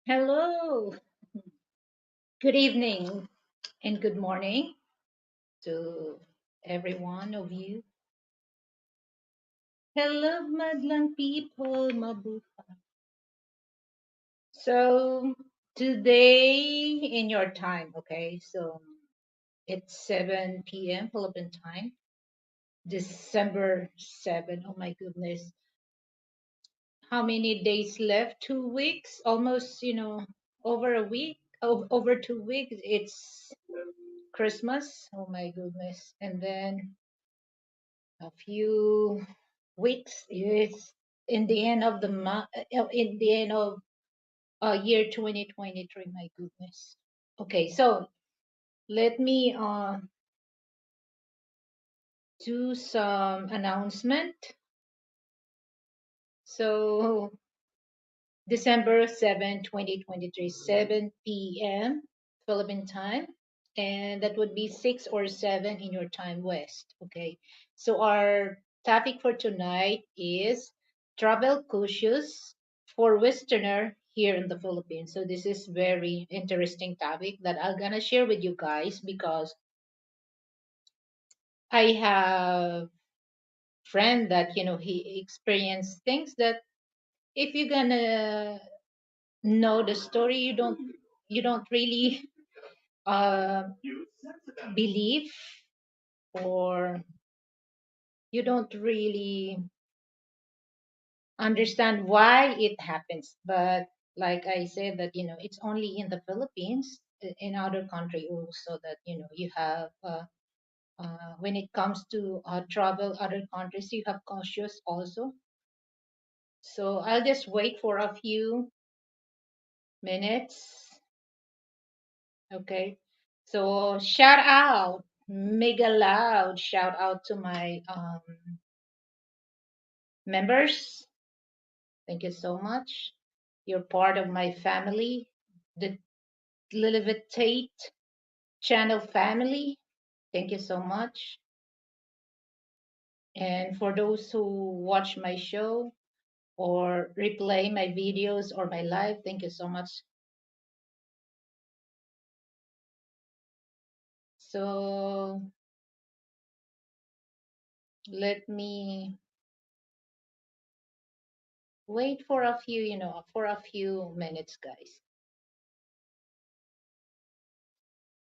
Hello, good evening, and good morning to every one of you. Hello, Madlang people, Mabuhay. So, today in your time, okay, so it's 7 p.m. Philippine time, December 7. Oh my goodness. How many days left? 2 weeks? Almost, over a week, over 2 weeks. It's Christmas. Oh my goodness. And then a few weeks is in the end of the month, in the end of year 2023. My goodness. Okay, so let me do some announcement. So December 7, 2023, 7 p.m. Philippine time. And that would be 6 or 7 in your time west. Okay. So our topic for tonight is travel cautious for Westerner here in the Philippines. So this is very interesting topic that I'm gonna share with you guys because I have friend that he experienced things that if you're gonna know the story you don't really uh, believe or you don't really understand why it happens, but like I said that it's only in the Philippines, in other country also that you have when it comes to travel other countries you have cautious also. So I'll just wait for a few minutes. Okay. So shout out, mega loud shout out to my members. Thank you so much. You're part of my family, the Levitate channel family. Thank you so much. And for those who watch my show or replay my videos or my live, thank you so much. So let me wait for a few, for a few minutes, guys.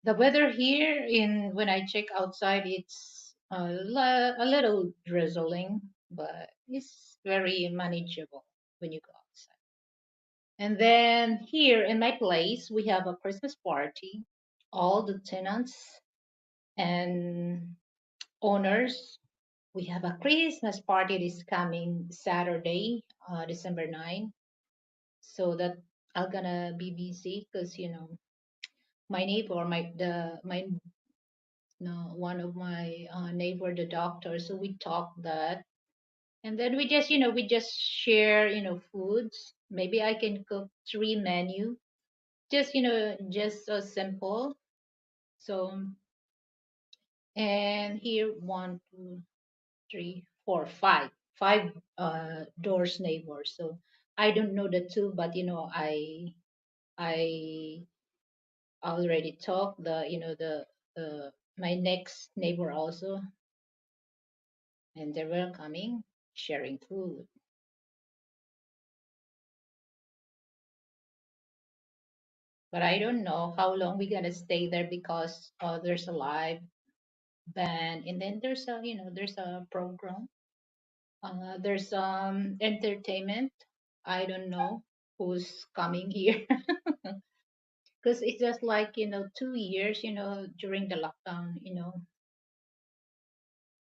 The weather here in when I check outside, it's a little drizzling, but it's very manageable when you go outside. And then here in my place, we have a Christmas party. All the tenants and owners, we have a Christmas party this coming Saturday, December 9. So that I'm gonna be busy because my neighbor, my no, one of my neighbor, the doctor. So we talk that, and then we just share, foods. Maybe I can cook three menu, just just simple. So and here one, two, three, four, five doors neighbors. So I don't know the two, but I already talked the my next neighbor also, and they were coming sharing food. But I don't know how long we're gonna stay there because there's a live band, and then there's a program. There's entertainment. I don't know who's coming here because it's just like 2 years. During the lockdown,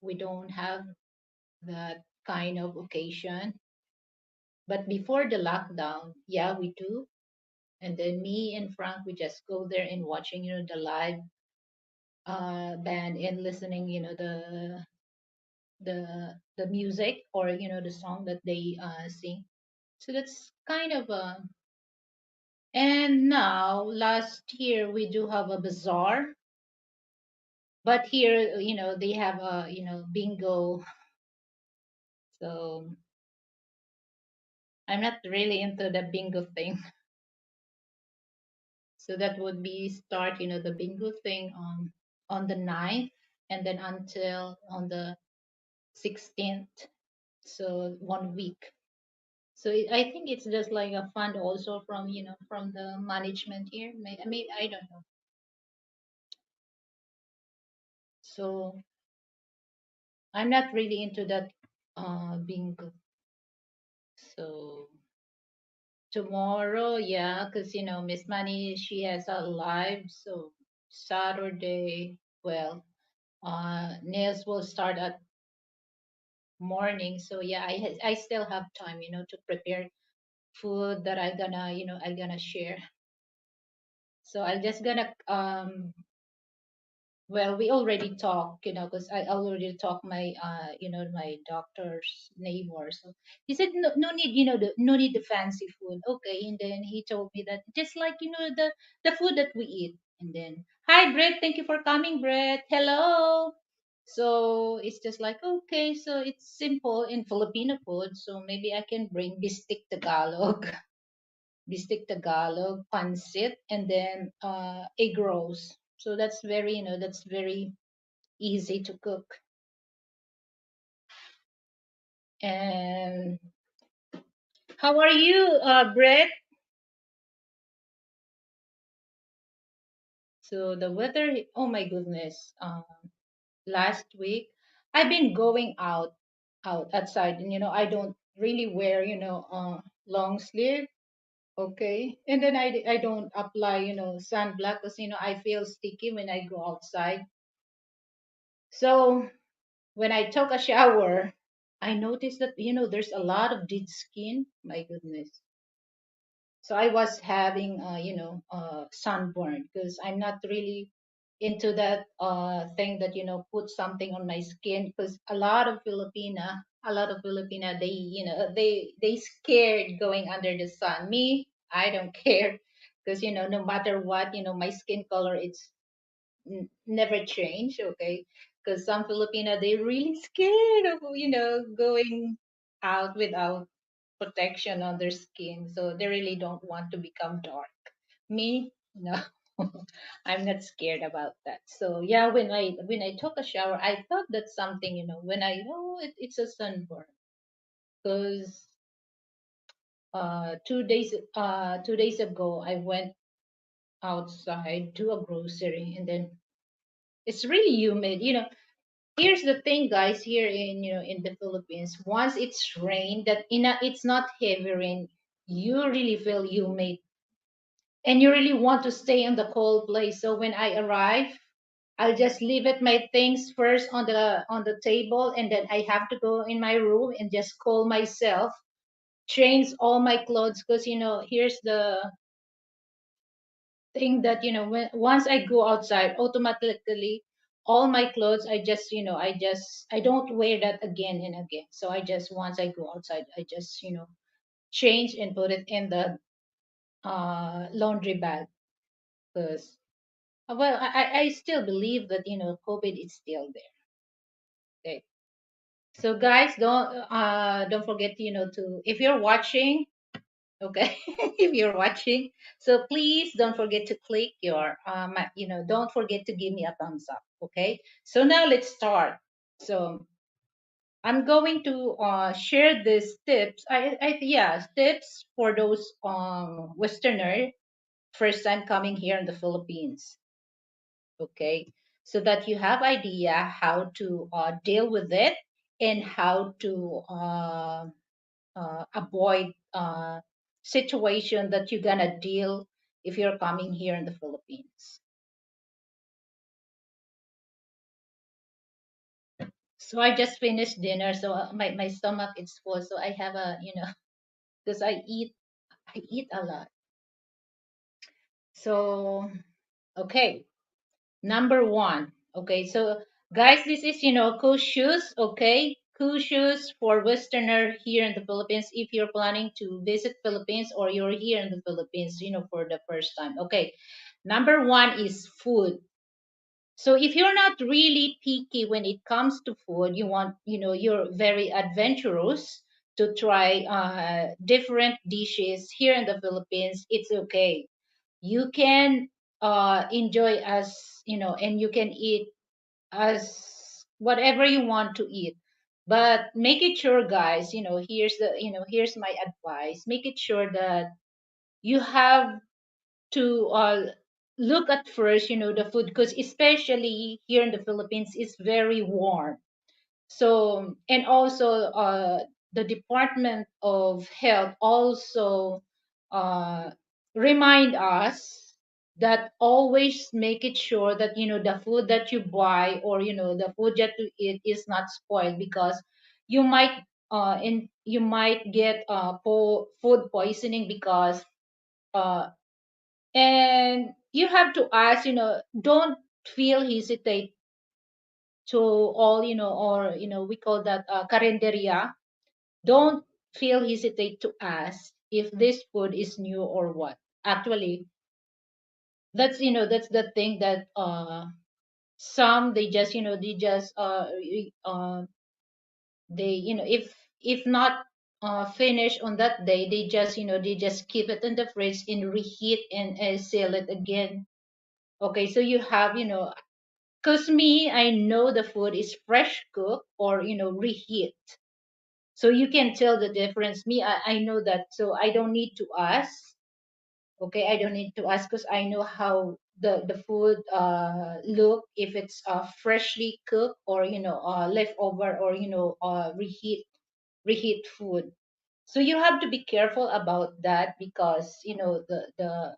we don't have that kind of occasion. But before the lockdown, yeah, we do. And then me and Frank, we just go there and watching the live band and listening the music or the song that they sing. So that's kind of a. And now last year we do have a bazaar, but here they have a bingo. So I'm not really into the bingo thing. So that would be start, the bingo thing on the 9th and then until on the 16th. So 1 week. So I think it's just like a fund also from, from the management here. I mean, I don't know. So I'm not really into that bingo. So tomorrow, yeah, because Miss Money she has a live. So Saturday, well, nails will start at morning. So yeah, I still have time, to prepare food that I gonna share. So I'm just gonna well, we already talked, because I already talked my, my doctor's neighbor. So he said, no, no need, no need the fancy food. Okay. And then he told me that just like, the food that we eat. And then, hi, Brett. Thank you for coming, Brett. Hello. So it's just like, okay. So it's simple in Filipino food. So maybe I can bring bistik Tagalog, bistik Tagalog, pancit, and then egg rolls. So that's very easy to cook. And how are you, Brett? So the weather, oh my goodness. Last week, I've been going out outside, and I don't really wear, long sleeve. Okay, and then I don't apply, sunblock because I feel sticky when I go outside. So when I took a shower, I noticed that there's a lot of dead skin. My goodness. So I was having sunburn because I'm not really into that thing that put something on my skin because a lot of Filipina they scared going under the sun. Me, I don't care because no matter what, my skin color it's never change, okay? Because some Filipina they really scared of going out without protection on their skin, so they really don't want to become dark. Me, no. I'm not scared about that. So yeah, when I took a shower, I thought that something, when it's a sunburn because 2 days ago I went outside to a grocery and then it's really humid. Here's the thing, guys, here in the Philippines, once it's rain, that it's not heavy rain, you really feel humid and you really want to stay in the cold place. So when I arrive, I'll just leave it my things first on the table, and then I have to go in my room and just call myself, change all my clothes, because here's the thing that once I go outside, automatically all my clothes I don't wear that again and again. So I just once I go outside, I just change and put it in the laundry bag because well I still believe that COVID is still there. Okay. So guys, don't forget to if you're watching, okay, if you're watching, so please don't forget to click your don't forget to give me a thumbs up, okay? So now let's start. So I'm going to share these tips. Yeah, tips for those Westerner first time coming here in the Philippines, okay? So that you have idea how to deal with it and how to avoid situation that you're gonna deal if you're coming here in the Philippines. So I just finished dinner, so my stomach is full. So I have a because I eat a lot. So okay, number one. Okay, so guys, this is cool shoes. Okay, cool shoes for Westerner here in the Philippines. If you're planning to visit Philippines or you're here in the Philippines, for the first time. Okay, number one is food. So if you're not really picky when it comes to food, you're very adventurous to try different dishes here in the Philippines, it's okay. You can enjoy as and you can eat as whatever you want to eat, but make it sure, guys, here's my advice: make it sure that you have to look at first, the food, because especially here in the Philippines is very warm. So, and also the Department of Health also uh, remind us that always make it sure that the food that you buy, or the food that you eat is not spoiled, because you might get food poisoning, because uh, and you have to ask, don't feel hesitate to all, or we call that karinderya. Don't feel hesitate to ask if this food is new or what. Actually, that's the thing that some, they just they just they if not finish on that day, they just they just keep it in the fridge and reheat and sell it again. Okay, so you have, because me, I know the food is fresh cooked or reheat. So you can tell the difference. Me, I know that, so I don't need to ask. Okay, I don't need to ask, because I know how the food look, if it's freshly cooked, or leftover, or reheat food. So you have to be careful about that, because the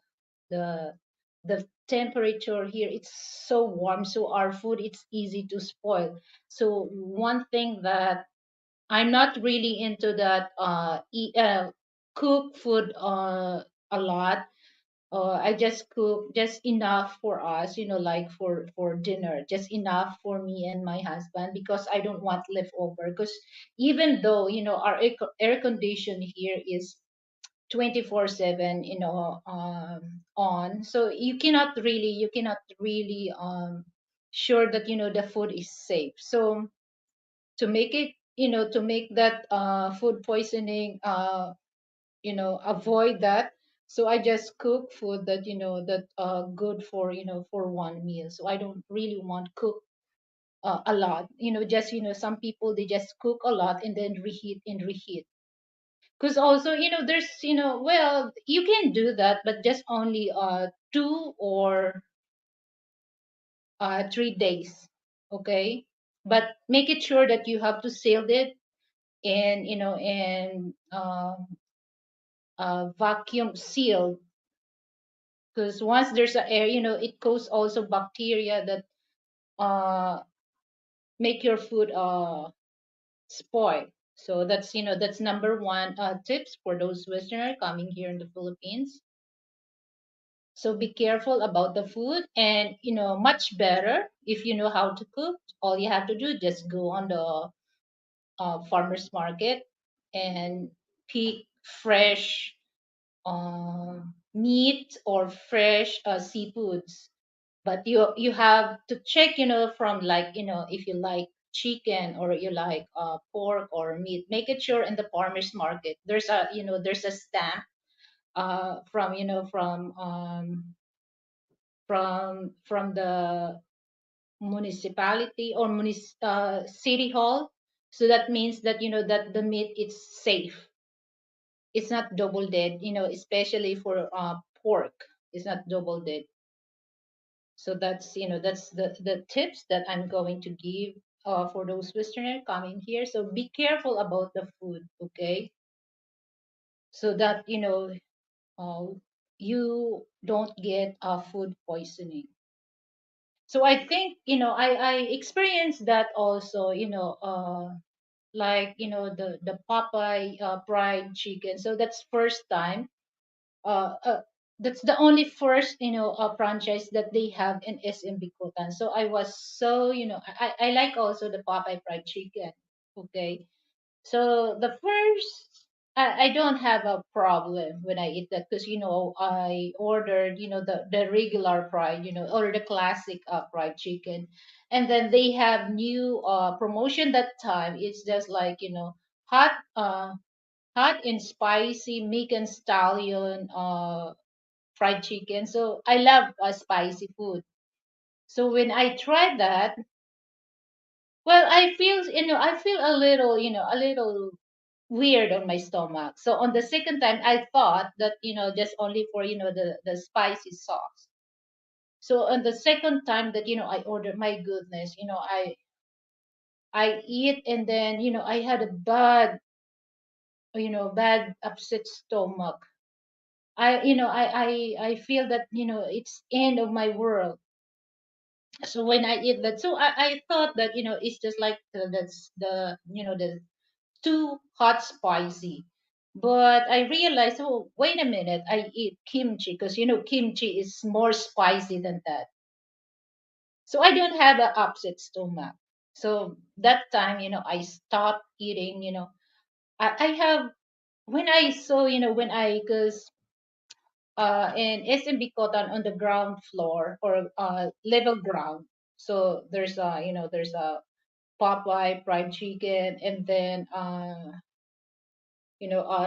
the temperature here, it's so warm, so our food, it's easy to spoil. So one thing that I'm not really into that cook food a lot. I just cook just enough for us, like for dinner, just enough for me and my husband, because I don't want leftover. Because even though our air condition here is 24/7, on, so you cannot really sure that the food is safe. So to make it, to make that food poisoning, avoid that. So I just cook food that that good for for one meal. So I don't really want cook a lot, just some people, they just cook a lot and then reheat and reheat. Because also, there's, well, you can do that, but just only 2 or 3 days. Okay, but make it sure that you have to seal it, and vacuum sealed, because once there's a air, it causes also bacteria that uh make your food spoil. So that's number one tips for those Westerners coming here in the Philippines. So be careful about the food, and much better if you know how to cook. All you have to do, just go on the farmers market and pick fresh meat or fresh seafoods. But you have to check, from, like, if you like chicken, or you like pork or meat, make it sure in the farmers market there's a stamp from from the municipality, or city hall. So that means that that the meat is safe, it's not double dead, especially for pork, it's not double dead. So that's the tips that I'm going to give for those Westerners coming here. So be careful about the food, okay? So that uh, you don't get food poisoning. So I think I experienced that also, like the Popeye fried chicken. So that's first time. uh, uh that's the only first franchise that they have in SM Bikutan. So I was so I like also the Popeye fried chicken. Okay, so the first, I don't have a problem when I eat that, because I ordered the regular fried, or the classic fried chicken, and then they have new promotion that time. It's just like hot hot and spicy Mexican stallion fried chicken. So I love spicy food. So when I tried that, well, I feel a little, a little weird on my stomach. So on the second time, I thought that, just only for, the spicy sauce. So on the second time that, I ordered, my goodness, I eat, and then, I had a bad upset stomach. I feel that, it's end of my world. So when I eat that, so I thought that, it's just like that's the too hot spicy. But I realized, oh, wait a minute, I eat kimchi because kimchi is more spicy than that. So I don't have an upset stomach. So that time, I stopped eating. I have when I saw, because in SMB Cotton on the ground floor or level ground. So there's a Popeye fried chicken, and then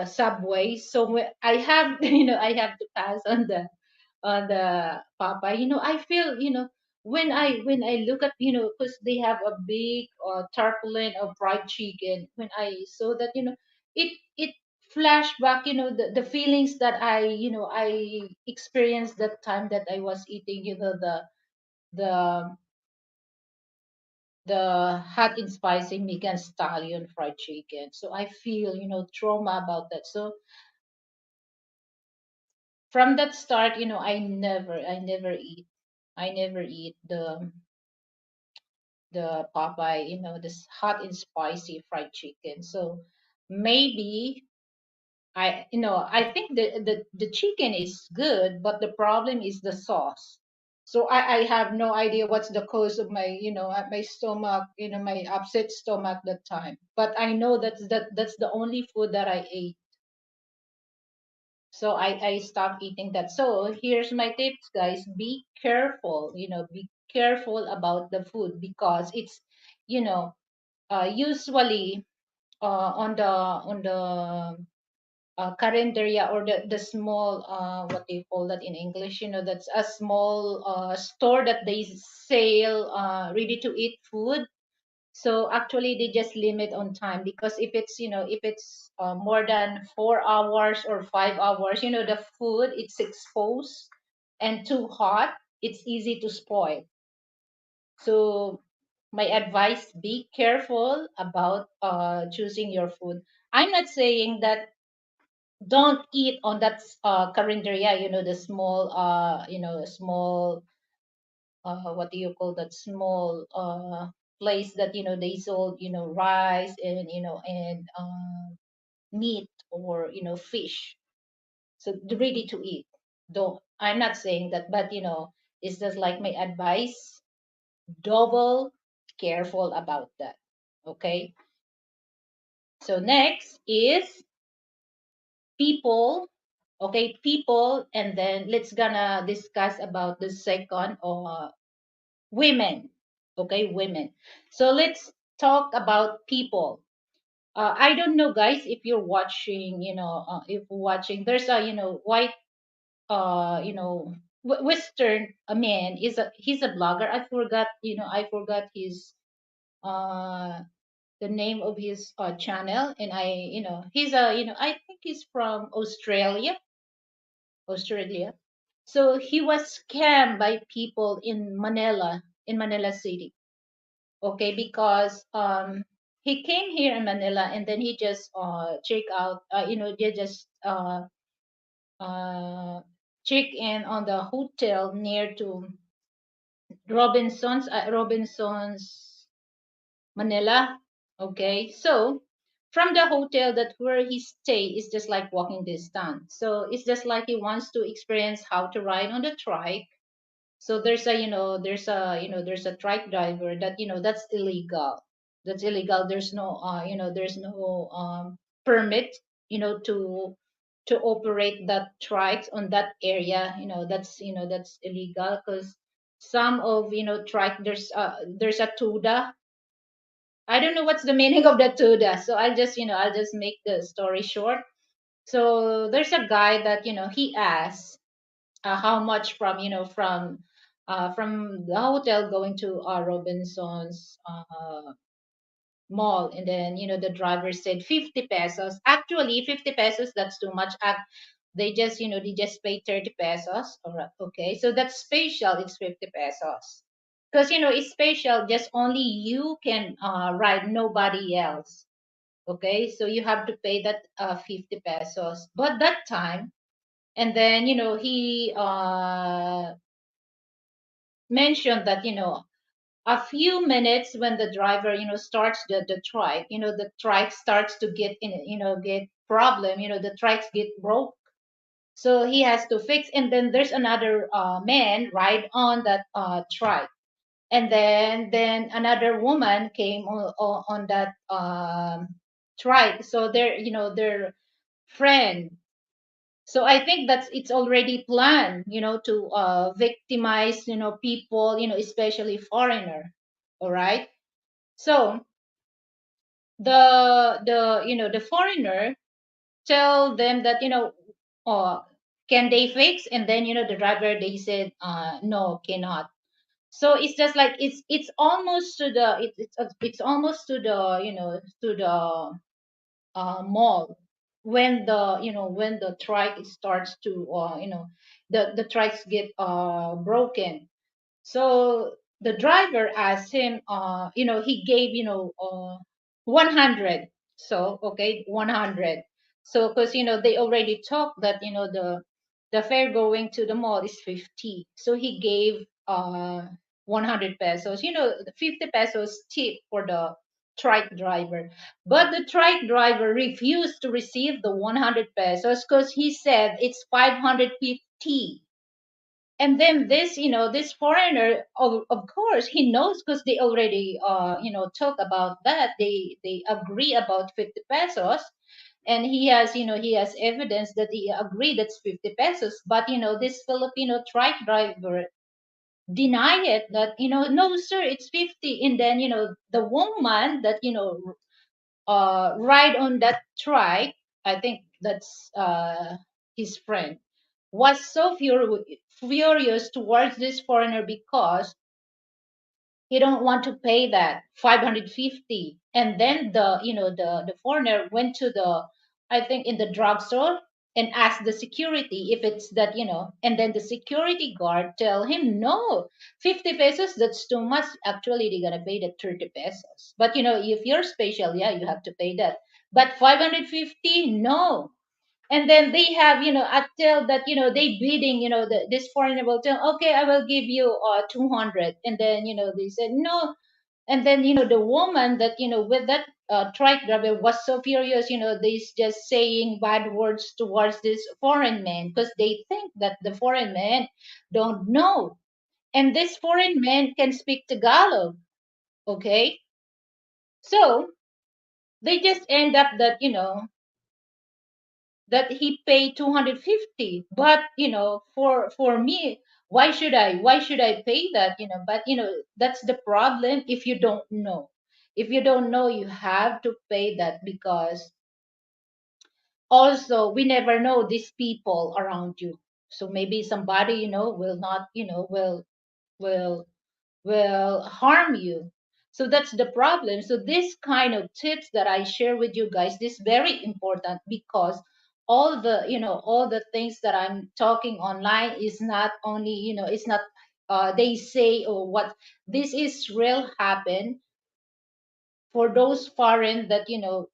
Subway. So I have I have to pass on the Popeye. I feel when I look at because they have a big tarpaulin of fried chicken. When I saw that, it flashback, the feelings that I experienced that time that I was eating, the hot and spicy Mexican stallion fried chicken. So I feel, trauma about that. So from that start, I never eat the Popeye, this hot and spicy fried chicken. So maybe I think the chicken is good, but the problem is the sauce. So I have no idea what's the cause of my, my stomach, my upset stomach that time. But I know that's the only food that I ate. So I stopped eating that. So here's my tips, guys. Be careful, be careful about the food because it's, you know, usually on the carinderia or the small what do you call that in English? That's a small store that they sell ready to eat food. So actually they just limit on time because if it's more than 4 hours or 5 hours, the food it's exposed and too hot, it's easy to spoil. So my advice, be careful about choosing your food. I'm not saying that don't eat on that carinderia, the small small what do you call that small place that they sold rice and meat or fish, so ready to eat. Don't, I'm not saying that, but it's just like my advice, double careful about that. Okay, so next is people. Okay, people, and then let's gonna discuss about the second or women. Okay, women. So let's talk about people. I don't know, guys, if you're watching, if watching, there's a, white, Western man. He's a blogger. I forgot his, uh, the name of his channel, and he's a, I think he's from Australia. So he was scammed by people in Manila City. Okay, because he came here in Manila and then he just check out they just uh check in on the hotel near to Robinson's Manila. Okay, so from the hotel that where he stay is just like walking distance. So it's just like he wants to experience how to ride on the trike. So there's a trike driver that that's illegal. That's illegal. There's no permit to operate that trikes on that area. That's illegal because some of trike, there's a tuda. I don't know what's the meaning of the tuda. So I'll just make the story short. So there's a guy that he asked. how much from from the hotel going to Robinson's mall. And then the driver said 50 pesos. Actually 50 pesos, that's too much. They just pay 30 pesos. All right, okay, so that's special, it's 50 pesos, because it's special, just only you can ride, nobody else. Okay, so you have to pay that 50 pesos. But that time, and then he mentioned that a few minutes, when the driver starts the trike, the trike starts to get in, get problem, the trikes get broke, so he has to fix. And then there's another man ride on that trike. And then another woman came on that trike, so they're their friend. So I think that's it's already planned, to victimize, people, especially foreigner. All right. So the foreigner tell them that, uh, can they fix? And then the driver, they said, no, cannot. So it's just like it's almost to the it's almost to the to the mall, when the trike starts to the trikes get broken. So the driver asked him, he gave 100. So okay, 100. So because they already talked that the fare going to the mall is 50. So he gave 100 pesos. The 50 pesos tip for the trike driver. But the trike driver refused to receive the 100 pesos because he said it's 550. And then this foreigner, of course he knows, because they already talk about that, they agree about 50 pesos. And he has evidence that he agreed that's 50 pesos. But this Filipino trike driver deny it, that no sir, it's 50. And then the woman that ride on that trike, I think that's his friend, was so furious towards this foreigner because he don't want to pay that 550. And then the foreigner went to the, I think, in the drugstore, and asked the security if it's that, and then the security guard tell him no, 50 pesos, that's too much. Actually they're gonna pay the 30 pesos. But if you're special, yeah, you have to pay that. But 550, no. And then they have until that they bidding, this foreigner will tell, okay, I will give you 200. And then they said no. And then the woman that with that trike driver was so furious, they just saying bad words towards this foreign man, because they think that the foreign man don't know. And this foreign man can speak Tagalog. Okay, so they just end up that he paid 250. But for me, why should I pay that? But that's the problem. If you don't know, you have to pay that, because also we never know these people around you. So maybe somebody will not will harm you. So that's the problem. So this kind of tips that I share with you guys, this very important, because all the things that I'm talking online is not only it's not they say, or what, this is real happen for those foreign that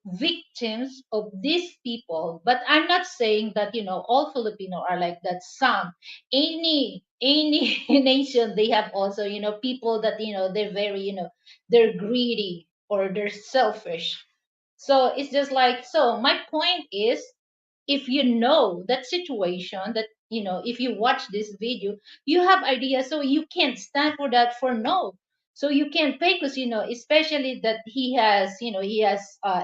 victims of these people. But I'm not saying that all Filipino are like that. Some, any nation, they have also people that they're very they're greedy, or they're selfish. So it's just like, so my point is, if you know that situation, that if you watch this video, you have idea, so you can't stand for that, for no. So you can't pay, because especially that he has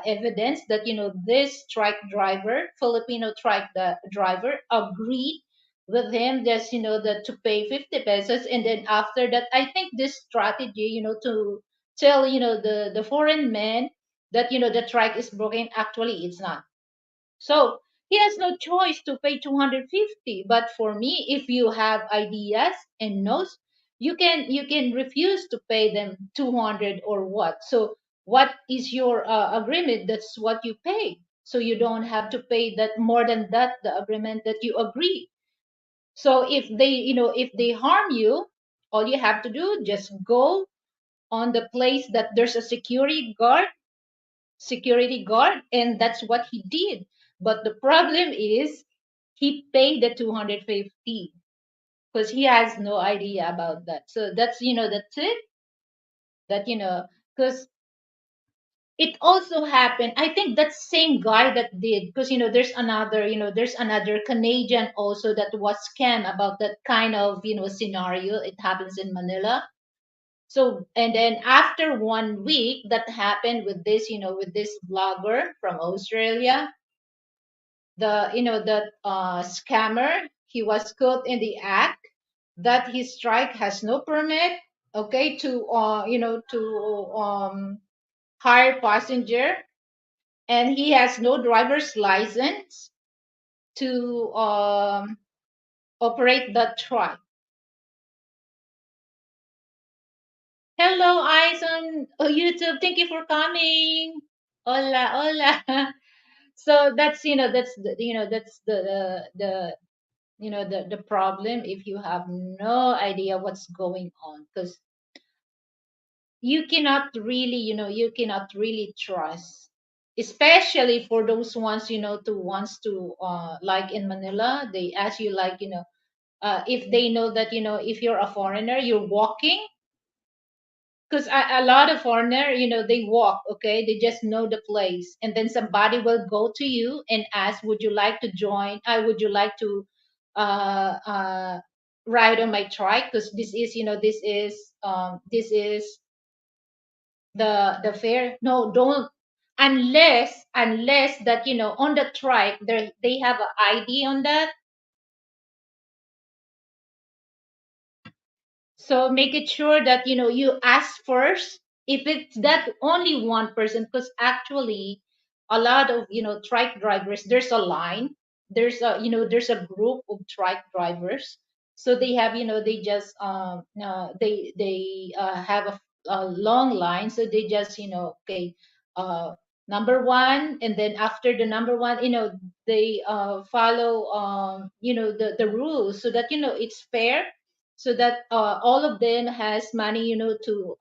evidence that this truck driver, Filipino truck driver, agreed with him, just that to pay 50 pesos. And then after that, I think this strategy, to tell the foreign man that the truck is broken, actually it's not. So he has no choice to pay 250. But for me, if you have ideas and knows, you can refuse to pay them 200 or what. So what is your agreement? That's what you pay. So you don't have to pay that more than that, the agreement that you agree. So if they harm you, all you have to do, just go on the place that there's a security guard, and that's what he did. But the problem is he paid the 250 because he has no idea about that. So that's it. That because it also happened. I think that same guy that did, because there's another Canadian also that was scammed about that kind of scenario. It happens in Manila. So, and then after 1 week that happened with this blogger from Australia, the scammer, he was caught in the act that his strike has no permit, okay, to hire passenger, and he has no driver's license to operate that truck. Hello, eyes on YouTube. Thank you for coming. Hola, hola. So that's the problem if you have no idea what's going on, because you cannot really trust, especially for those ones to wants to like in Manila. They ask you, like, if they know that if you're a foreigner, you're walking, because a lot of foreigner, they walk, okay, they just know the place, and then somebody will go to you and ask, would you like to join, would you like to uh, uh, ride on my trike, because this is the fare. No, don't, unless that on the trike they have an ID on that. So make it sure that you ask first if it's that only one person, because actually a lot of trike drivers, there's a line, there's a group of trike drivers. So they have they just they have a long line, so they just okay, uh number one, and then after the number one, they follow the rules, so that it's fair, so that all of them has money to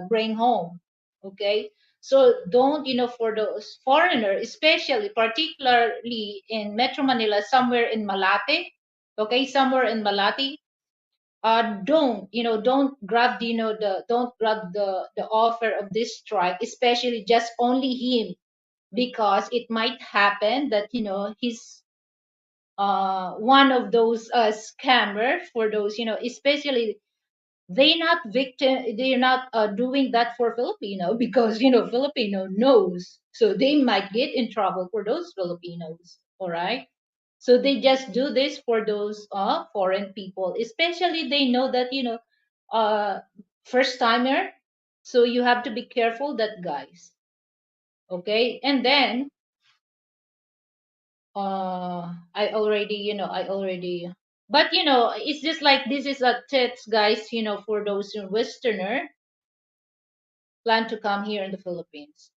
bring home. Okay, so don't, for those foreigner, especially particularly in Metro Manila, somewhere in Malate, okay, somewhere in Malate, don't grab the offer of this strike, especially just only him, because it might happen that he's one of those scammer, for those especially they're not doing that for Filipino, because Filipino knows, so they might get in trouble for those Filipinos. All right, so they just do this for those foreign people, especially they know that uh first timer, so you have to be careful that, guys. Okay, and then I already, but it's just like this is a tips, guys, for those Westerner plan to come here in the Philippines.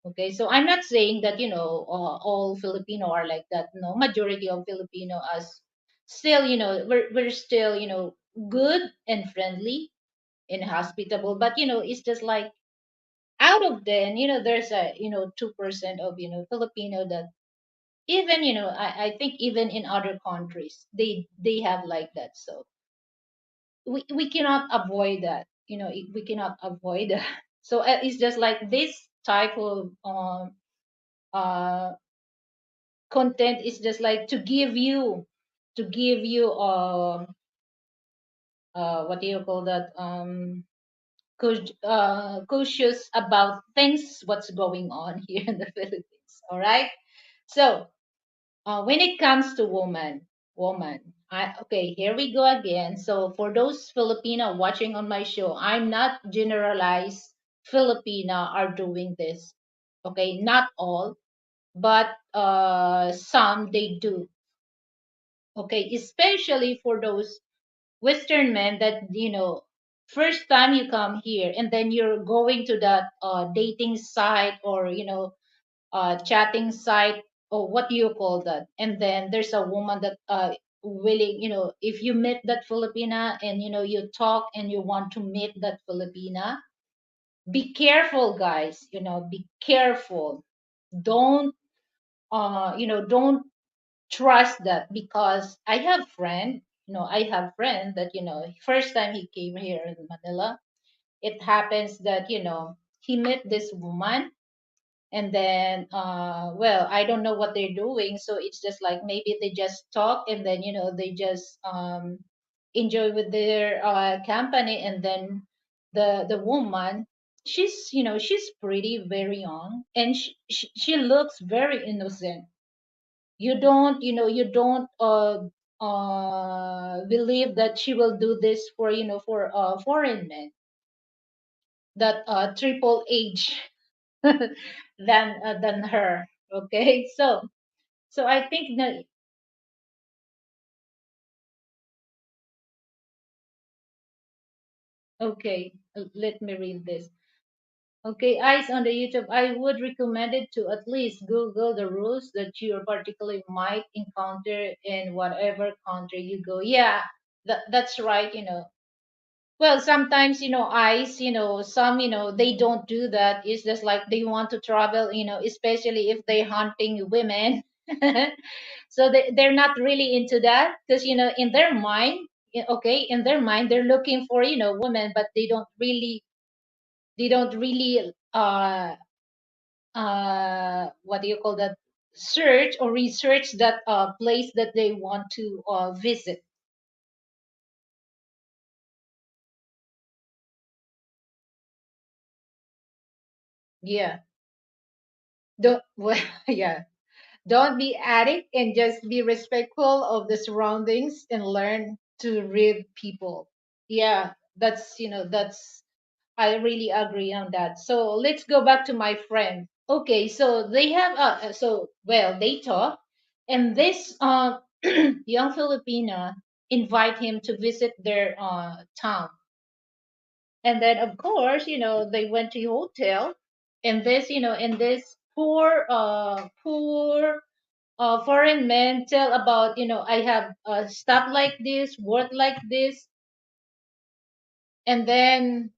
Okay, so I'm not saying that all Filipino are like that. No, majority of Filipino as still we're still good and friendly and hospitable. But it's just like out of then there's a 2% of Filipino that even I think even in other countries they have like that. So we cannot avoid that. We cannot avoid that. So it's just like this type of uh content is just like to give you what do you call that, cautious about things what's going on here in the Philippines. All right, so when it comes to woman, okay, here we go again. So for those Filipino watching on my show, I'm not generalize Filipina are doing this. Okay, not all. but some they do. Okay, especially for those Western men that, first time you come here and then you're going to that dating site, or, chatting site, or what do you call that? And then there's a woman that willing, if you meet that Filipina and, you talk and you want to meet that Filipina, be careful, guys, be careful. Don't, don't trust that, because I have friend that, first time he came here in Manila, it happens that, he met this woman, and then well, I don't know what they're doing, so it's just like maybe they just talk, and then, they just enjoy with their company, and then the woman, she's pretty, very young, and she looks very innocent. You don't believe that she will do this for, for foreign men that triple age than her. Okay, so I think that, okay, let me read this. Okay, eyes on the YouTube, I would recommend it to at least Google the rules that you particularly might encounter in whatever country you go. Yeah, that's right. Well, sometimes, eyes, some, they don't do that. It's just like they want to travel, especially if they're hunting women. So they're not really into that, because, in their mind, okay, in their mind, they're looking for, women, but they don't really, what do you call that? Search or research that place that they want to visit. Yeah. Well, yeah. Don't be addict, and just be respectful of the surroundings and learn to read people. Yeah, that's I really agree on that. So let's go back to my friend. Okay, so they have so well, they talk, and this young Filipina invite him to visit their town. And then, of course, they went to hotel, and this poor foreign men tell about, I have stuff like this, worth like this, and then,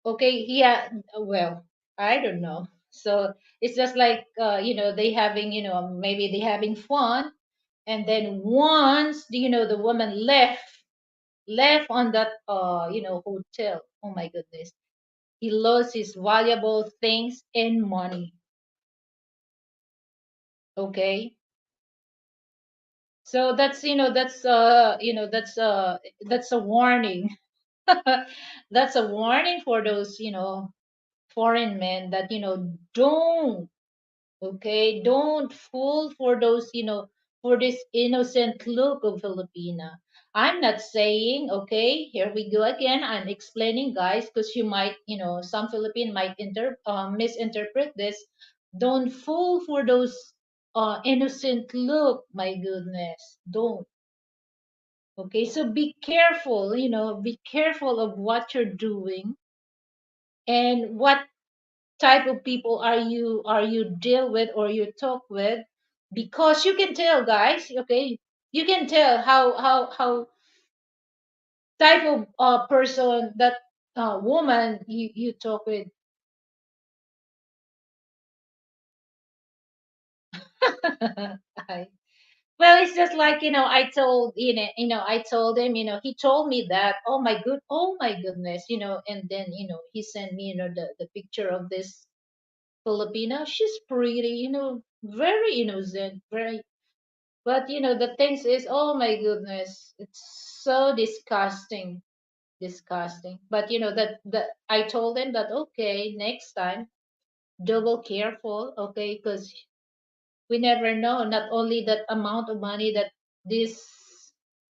okay, yeah, well, I don't know. So it's just like, they having, maybe they having fun, and then once the woman left on that hotel. Oh my goodness, he lost his valuable things and money. Okay, so that's a warning. That's a warning for those, foreign men, that, don't fall for those, for this innocent look of Filipina. I'm not saying, okay, here we go again. I'm explaining, guys, because you might, some Philippine might misinterpret this. Don't fall for those innocent look. My goodness, don't. Okay, so be careful, be careful of what you're doing, and what type of people are you deal with, or you talk with, because you can tell, guys. Okay, you can tell how type of person that woman you talk with. I, well, it's just like, I told him, he told me that, oh my goodness, and then, he sent me, the picture of this Filipina. She's pretty, very innocent, very. But, the things is, oh my goodness, it's so disgusting, disgusting. But, that I told him that, okay, next time, double careful, okay, because we never know. Not only that amount of money that these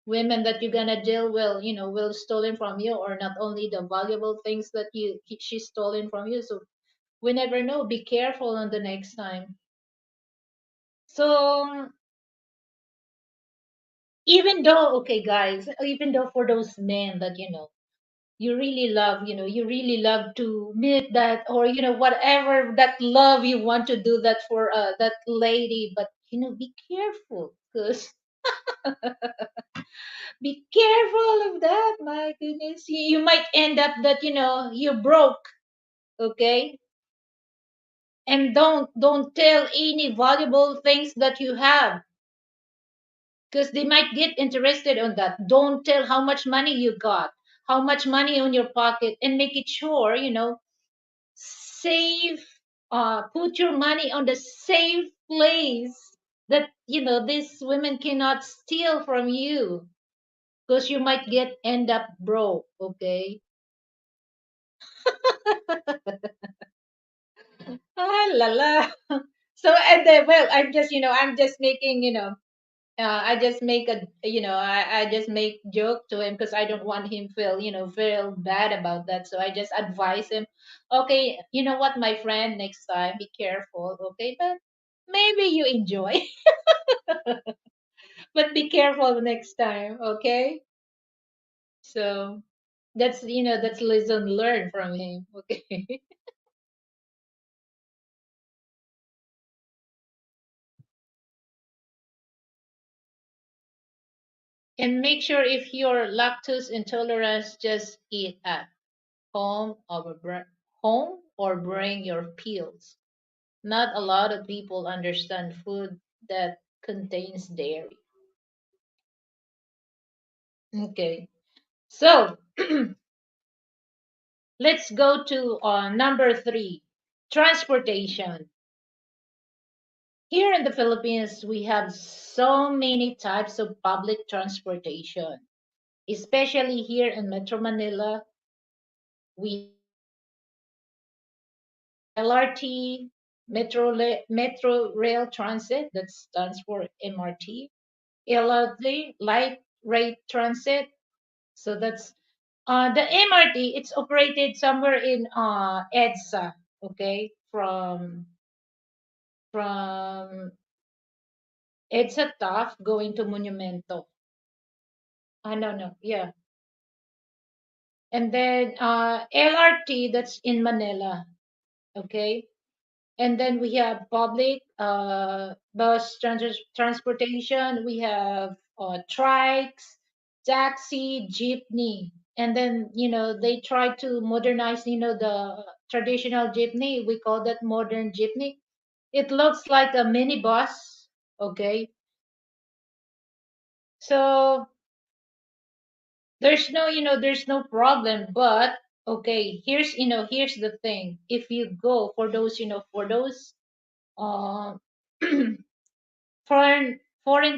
women that you're gonna deal will stolen from you, or not only the valuable things that she's stolen from you. So We never know. Be careful on the next time. So even though, okay, guys, even though for those men that you really love, you really love to meet that, or whatever that love you want to do that for that lady, but be careful, because be careful of that. My goodness, you might end up that you're broke. Okay, and don't tell any valuable things that you have, because they might get interested on that. Don't tell how much money you got, how much money on your pocket, and make it sure save, put your money on the safe place that these women cannot steal from you, because you might get end up broke. Okay. Ah, la la. So, and then, well, I'm just making, I just make a, I just make joke to him, because I don't want him feel bad about that. So I just advise him, okay, you know what, my friend, next time be careful, okay, but maybe you enjoy, but be careful next time, okay? So that's lesson learned from him, okay? And make sure if you're lactose intolerant, just eat at home home, or bring your pills. Not a lot of people understand food that contains dairy. Okay, so let's go to number three, transportation. Here in the Philippines, we have so many types of public transportation, especially here in Metro Manila. We LRT, Metro Rail Transit, that stands for MRT, LRT, Light Rail Transit. So that's the MRT. It's operated somewhere in EDSA, okay, from EDSA Taft going to Monumento. I don't know, yeah. And then LRT, that's in Manila, okay. And then we have public transportation. We have trikes, taxi, jeepney. And then, they try to modernize, the traditional jeepney. We call that modern jeepney. It looks like a minibus. Okay. So there's no problem. But, okay, here's the thing. If you go for those, uh, foreign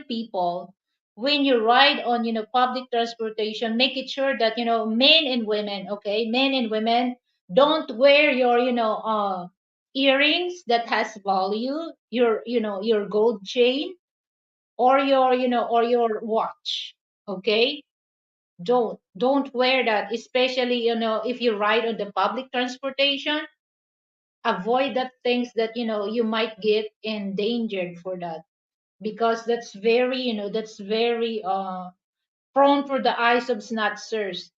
people, when you ride on public transportation, make it sure that men and women, okay, men and women, don't wear your earrings that has value, your gold chain, or your or your watch, okay. Don't wear that, especially if you ride on the public transportation. Avoid that things that you might get endangered for that, because that's very prone for the eyes of snatchers.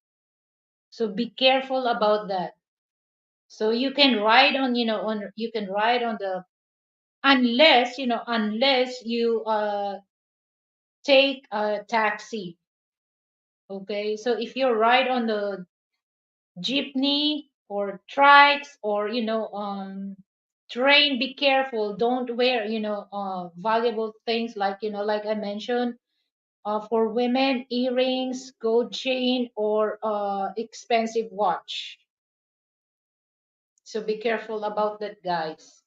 So be careful about that. So you can ride on you can ride on the, unless you take a taxi. Okay, so if you ride on the jeepney or trikes, or train, be careful. Don't wear valuable things, like like I mentioned, for women, earrings, gold chain, or expensive watch. So be careful about that, guys,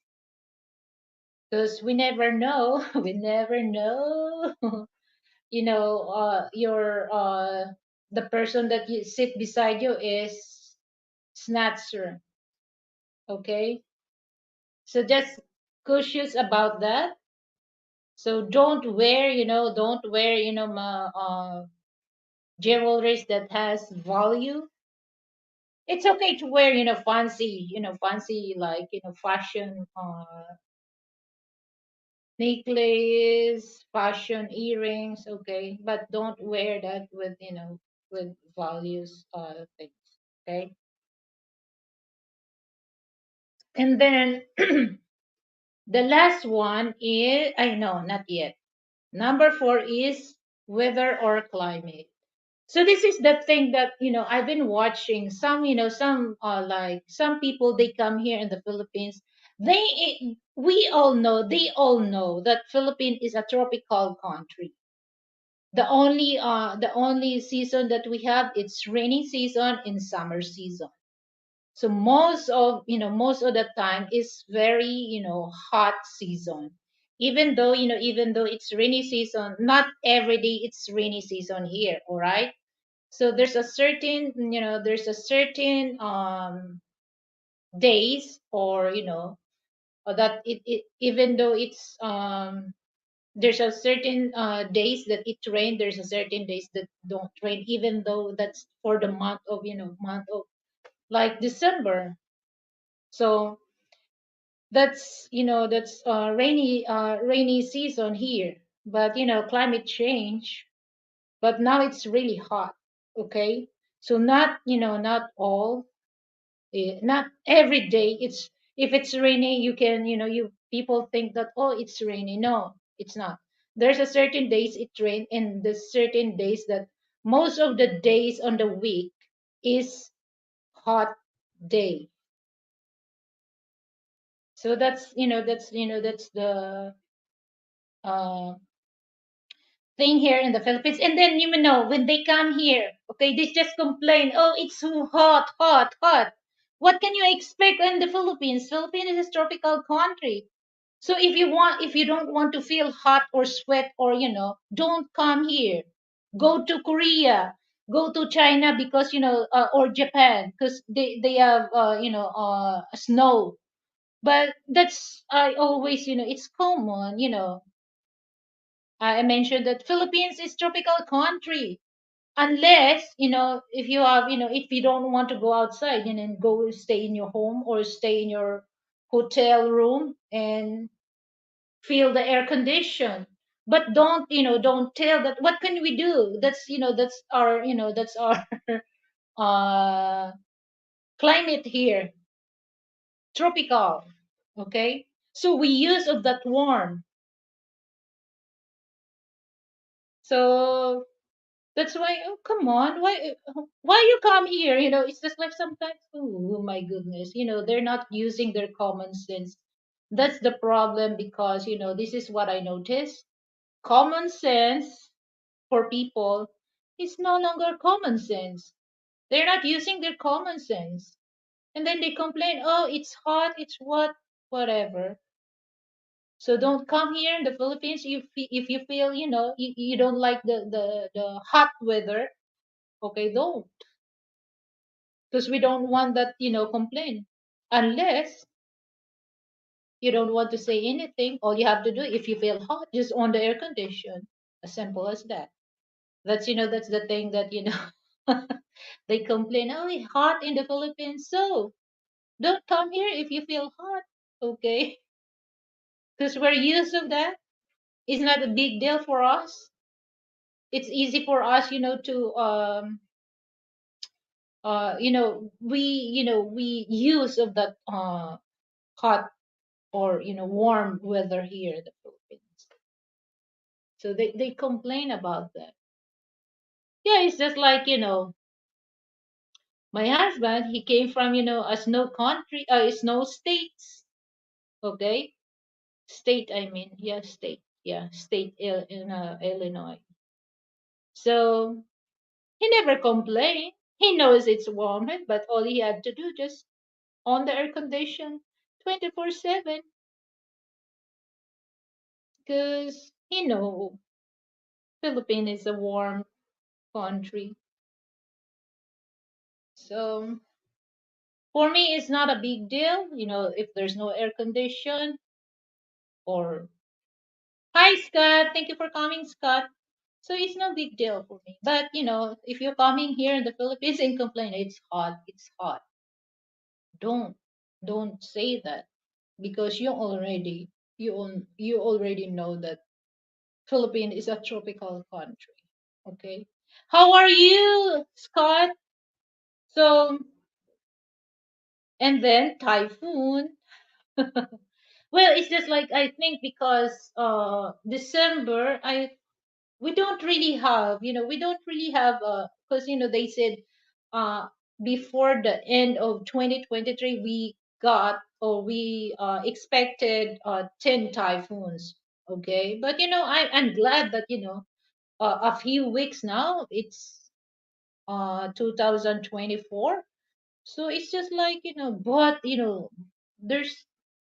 because we never know. We never know. Your the person that you sit beside you is snatcher. Okay, so just cautious about that. So don't wear jewelries that has value. It's okay to wear, fancy, fancy, like, fashion necklace, fashion earrings, okay? But don't wear that with, with values things, okay? And then the last one is, I know, not yet. Number four is weather or climate. So this is the thing that, I've been watching some, some like some people, they come here in the Philippines. They all know that Philippines is a tropical country. The only season that we have, it's rainy season and summer season. So most of the time is very, hot season. Even though it's rainy season, not every day it's rainy season here, all right? So there's a certain days, or that even though it's there's a certain days that it rain, there's a certain days that don't rain, even though that's for the month of like December. So that's rainy season here. But climate change, but now it's really hot, okay? So not every day it's, if it's rainy, you can, you people think that, oh, it's rainy. No, it's not. There's a certain days it rain, and the certain days that most of the days on the week is hot day. So that's the uh thing here in the Philippines. And then when they come here, okay, they just complain, oh, it's so hot, hot, hot. What can you expect in the Philippines? Philippines is a tropical country. So if you don't want to feel hot or sweat, or don't come here. Go to Korea, go to China, because or Japan, because they have snow. But that's, I always, it's common. I mentioned that Philippines is tropical country. Unless, if you don't want to go outside, go stay in your home, or stay in your hotel room and feel the air condition. But don't tell that, what can we do? That's our uh climate here, tropical. Okay, so we use of that warm. So that's why, oh, come on, why you come here? It's just like sometimes, oh my goodness, they're not using their common sense. That's the problem, because this is what I noticed. Common sense for people is no longer common sense. They're not using their common sense. And then they complain, oh, it's hot, it's whatever. So don't come here in the Philippines if you feel, you don't like the hot weather. Okay, don't. Because we don't want that, complaint. Unless you don't want to say anything, all you have to do, if you feel hot, just on the air condition. As simple as that. That's the thing that, they complain, oh, it's hot in the Philippines. So don't come here if you feel hot, okay? Because we're used to that. It's not a big deal for us. It's easy for us, to we use of that hot, or warm weather here in the Philippines. So they complain about that. Yeah, it's just like, my husband, he came from, a snow country, snow states. Okay, state, I mean, yeah, state, yeah, state, in Illinois. So he never complained. He knows it's warm, but all he had to do, just on the air condition 24/7, because Philippines is a warm country. So for me, it's not a big deal, if there's no air condition. Or, hi, Scott. Thank you for coming, Scott. So it's no big deal for me. But if you're coming here in the Philippines and complain it's hot. Don't don't say that because you already know that Philippines is a tropical country. Okay. How are you, Scott? So and then typhoon. Well, it's just like I think because December I we don't really have we don't really have because they said uh before the end of 2023 we got or we expected 10 typhoons. Okay, but I'm glad that a few weeks now it's 2024. So it's just like but there's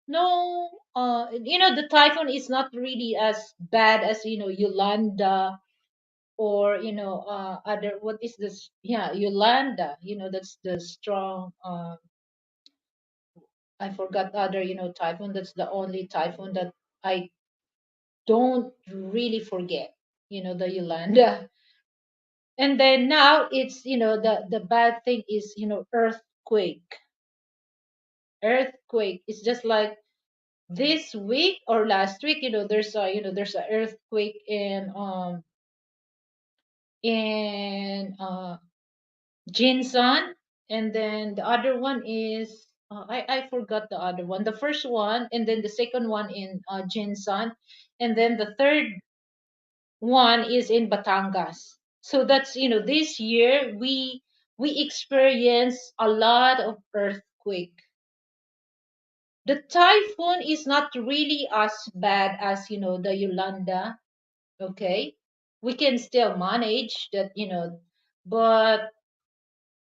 no the typhoon is not really as bad as Yolanda or other what is this, yeah, Yolanda, that's the strong I forgot other typhoon. That's the only typhoon that I don't really forget, the Yolanda. And then now it's the bad thing is earthquake. It's just like this week or last week, there's a earthquake in Jinsan, and then the other one is I forgot the other one. The first one, and then the second one in Jinsan, and then the third one is in Batangas. So that's this year we experience a lot of earthquake. The typhoon is not really as bad as the Yolanda. Okay, we can still manage that, but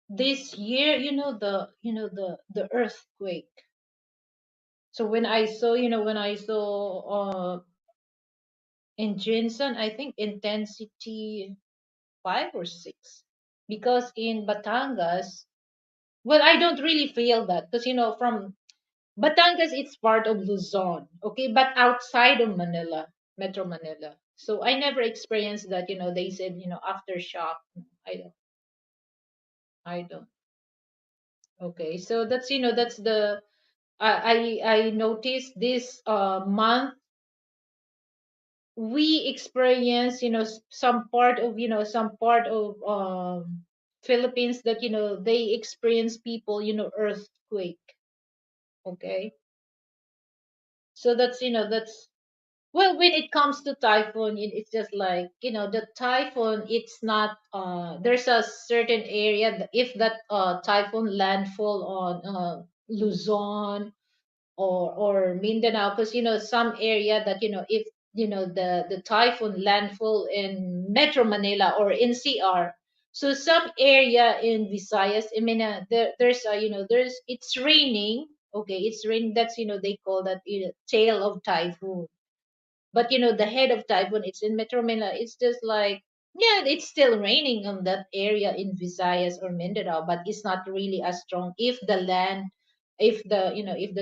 this year the earthquake. So when I saw in Jinsan, I think intensity 5 or 6, because in Batangas, well, I don't really feel that because from Batangas it's part of Luzon, okay, but outside of Manila, Metro Manila. So I never experienced that. They said aftershock. I don't i don't Okay, so that's the I noticed this month we experience some part of Philippines that they experience people earthquake. Okay, so that's well, when it comes to typhoon, it's just like the typhoon, it's not there's a certain area if that typhoon landfall on Luzon or Mindanao, because some area that if the typhoon landfall in Metro Manila or NCR, so some area in Visayas, I mean there's it's raining. Okay, it's raining. That's they call that tail of typhoon. But the head of typhoon, it's in Metro Manila. It's just like, yeah, it's still raining on that area in Visayas or Mindanao, but it's not really as strong if the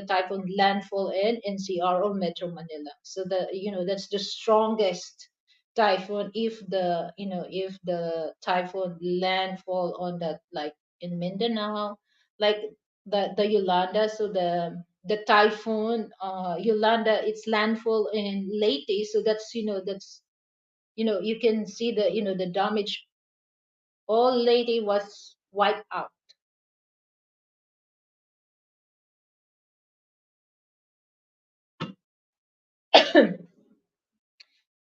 typhoon landfall in NCR or Metro Manila. So that's the strongest typhoon if the typhoon landfall on that, like in Mindanao, like the Yolanda. So the typhoon Yolanda, its landfall in Leyte. So that's you can see the damage. All Leyte was wiped out.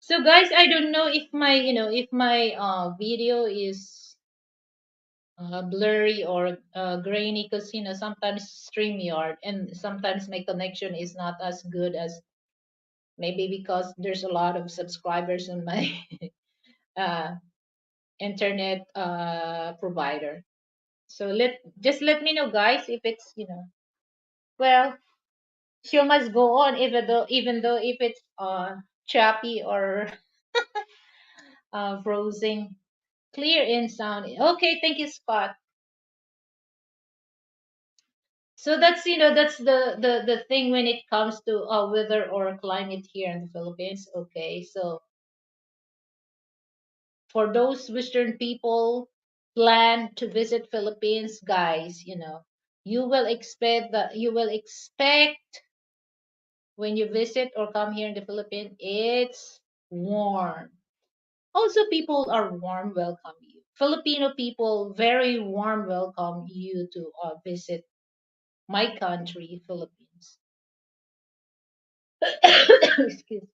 So guys, I don't know if my video is blurry or grainy, because sometimes StreamYard and sometimes my connection is not as good as, maybe because there's a lot of subscribers on my uh, internet provider. So let me know, guys, if it's well, show must go on, even though if it's choppy or frozen. Clear in sound. Okay, thank you, Scott. So that's the thing when it comes to weather or climate here in the Philippines. Okay, so For those Western people plan to visit Philippines, guys, you will expect when you visit or come here in the Philippines, it's warm. Also, people are warm welcome you. Filipino people very warm welcome you to visit my country, Philippines. Excuse.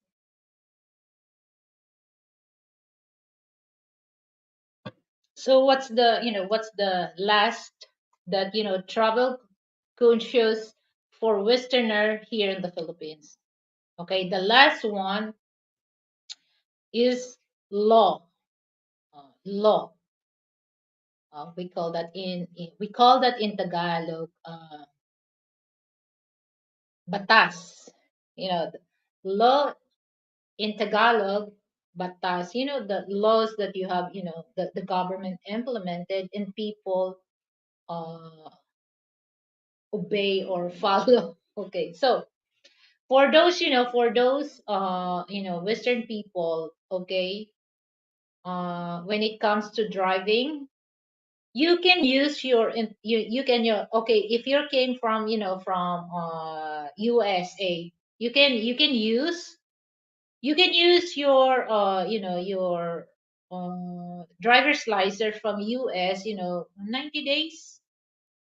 So what's the last that travel conscious for Westerner here in the Philippines? Okay, the last one is law. Law. We call that in Tagalog batas. The law in Tagalog batas. The laws that you have. The government implemented and people uh, obey or follow. Okay, so for those Western people, okay, when it comes to driving, you can use you can okay, if you came from USA, you can use your driver's license from US, 90 days.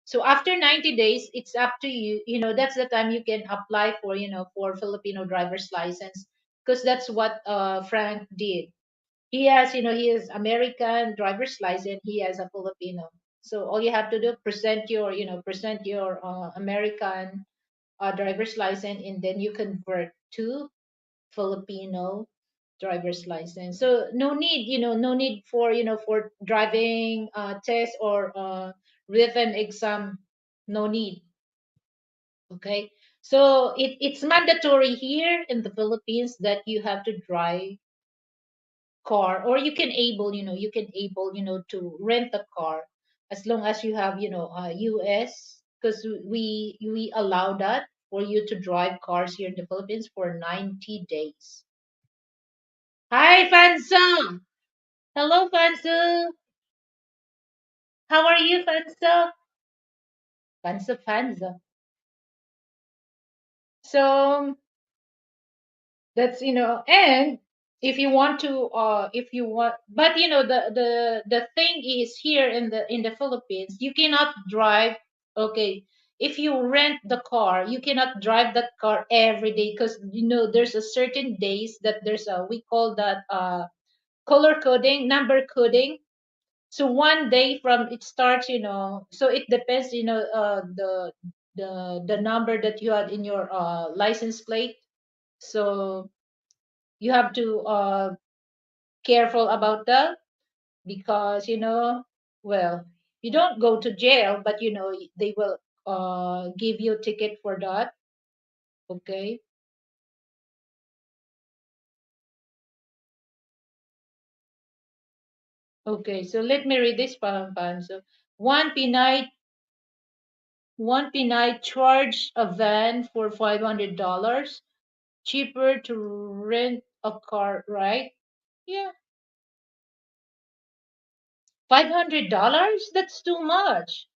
So after 90 days, it's up to you. That's the time you can apply for Filipino driver's license, because that's what Frank did. He has American driver's license. He has a Filipino. So all you have to do, present your American driver's license, and then you convert to Filipino driver's license. So no need for driving test or written exam. No need. Okay. So it's mandatory here in the Philippines that you have to drive car, or you can able to rent a car, as long as you have US, because we allow that for you to drive cars here in the Philippines for 90 days. Hi, Fanso. Hello, Fanso. How are you, Fanso? Fanso, Fanso. So and if you want, but the thing is, here in the Philippines, you cannot drive. Okay, if you rent the car, you cannot drive that car every day, because there's a certain days that there's a we call that color coding, number coding. So one day from it starts, so it depends, the number that you had in your license plate. So you have to careful about that, because well, you don't go to jail, but they will give you a ticket for that. Okay. Okay, so let me read this, Palampan. So one Pinay one Pinay charged a van for $500, cheaper to rent a car, right? Yeah, $500. That's too much.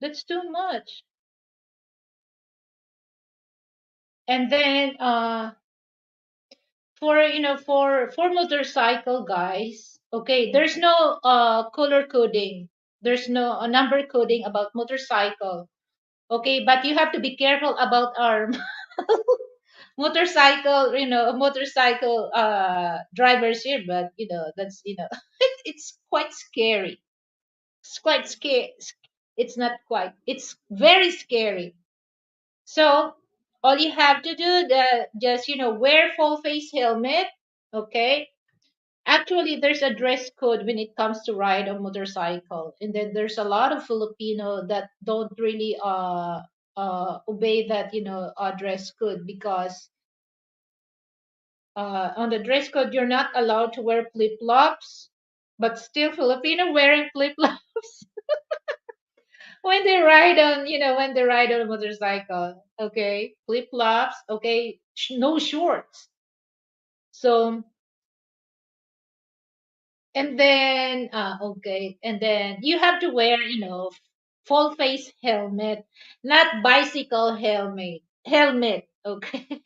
That's too much. And then for motorcycle, guys, okay, there's no color coding. There's no number coding about motorcycle. Okay, but you have to be careful about our motorcycle drivers here. But that's it's quite scary. It's quite scary. It's not quite. It's very scary. So all you have to do, just wear full face helmet. Okay. Actually, there's a dress code when it comes to ride a motorcycle, and then there's a lot of Filipino that don't really obey that dress code, because on the dress code you're not allowed to wear flip flops, but still Filipino wearing flip flops when they ride on a motorcycle. Okay, flip flops. Okay, no shorts. So, and then okay, and then you have to wear, full face helmet, not bicycle helmet, okay.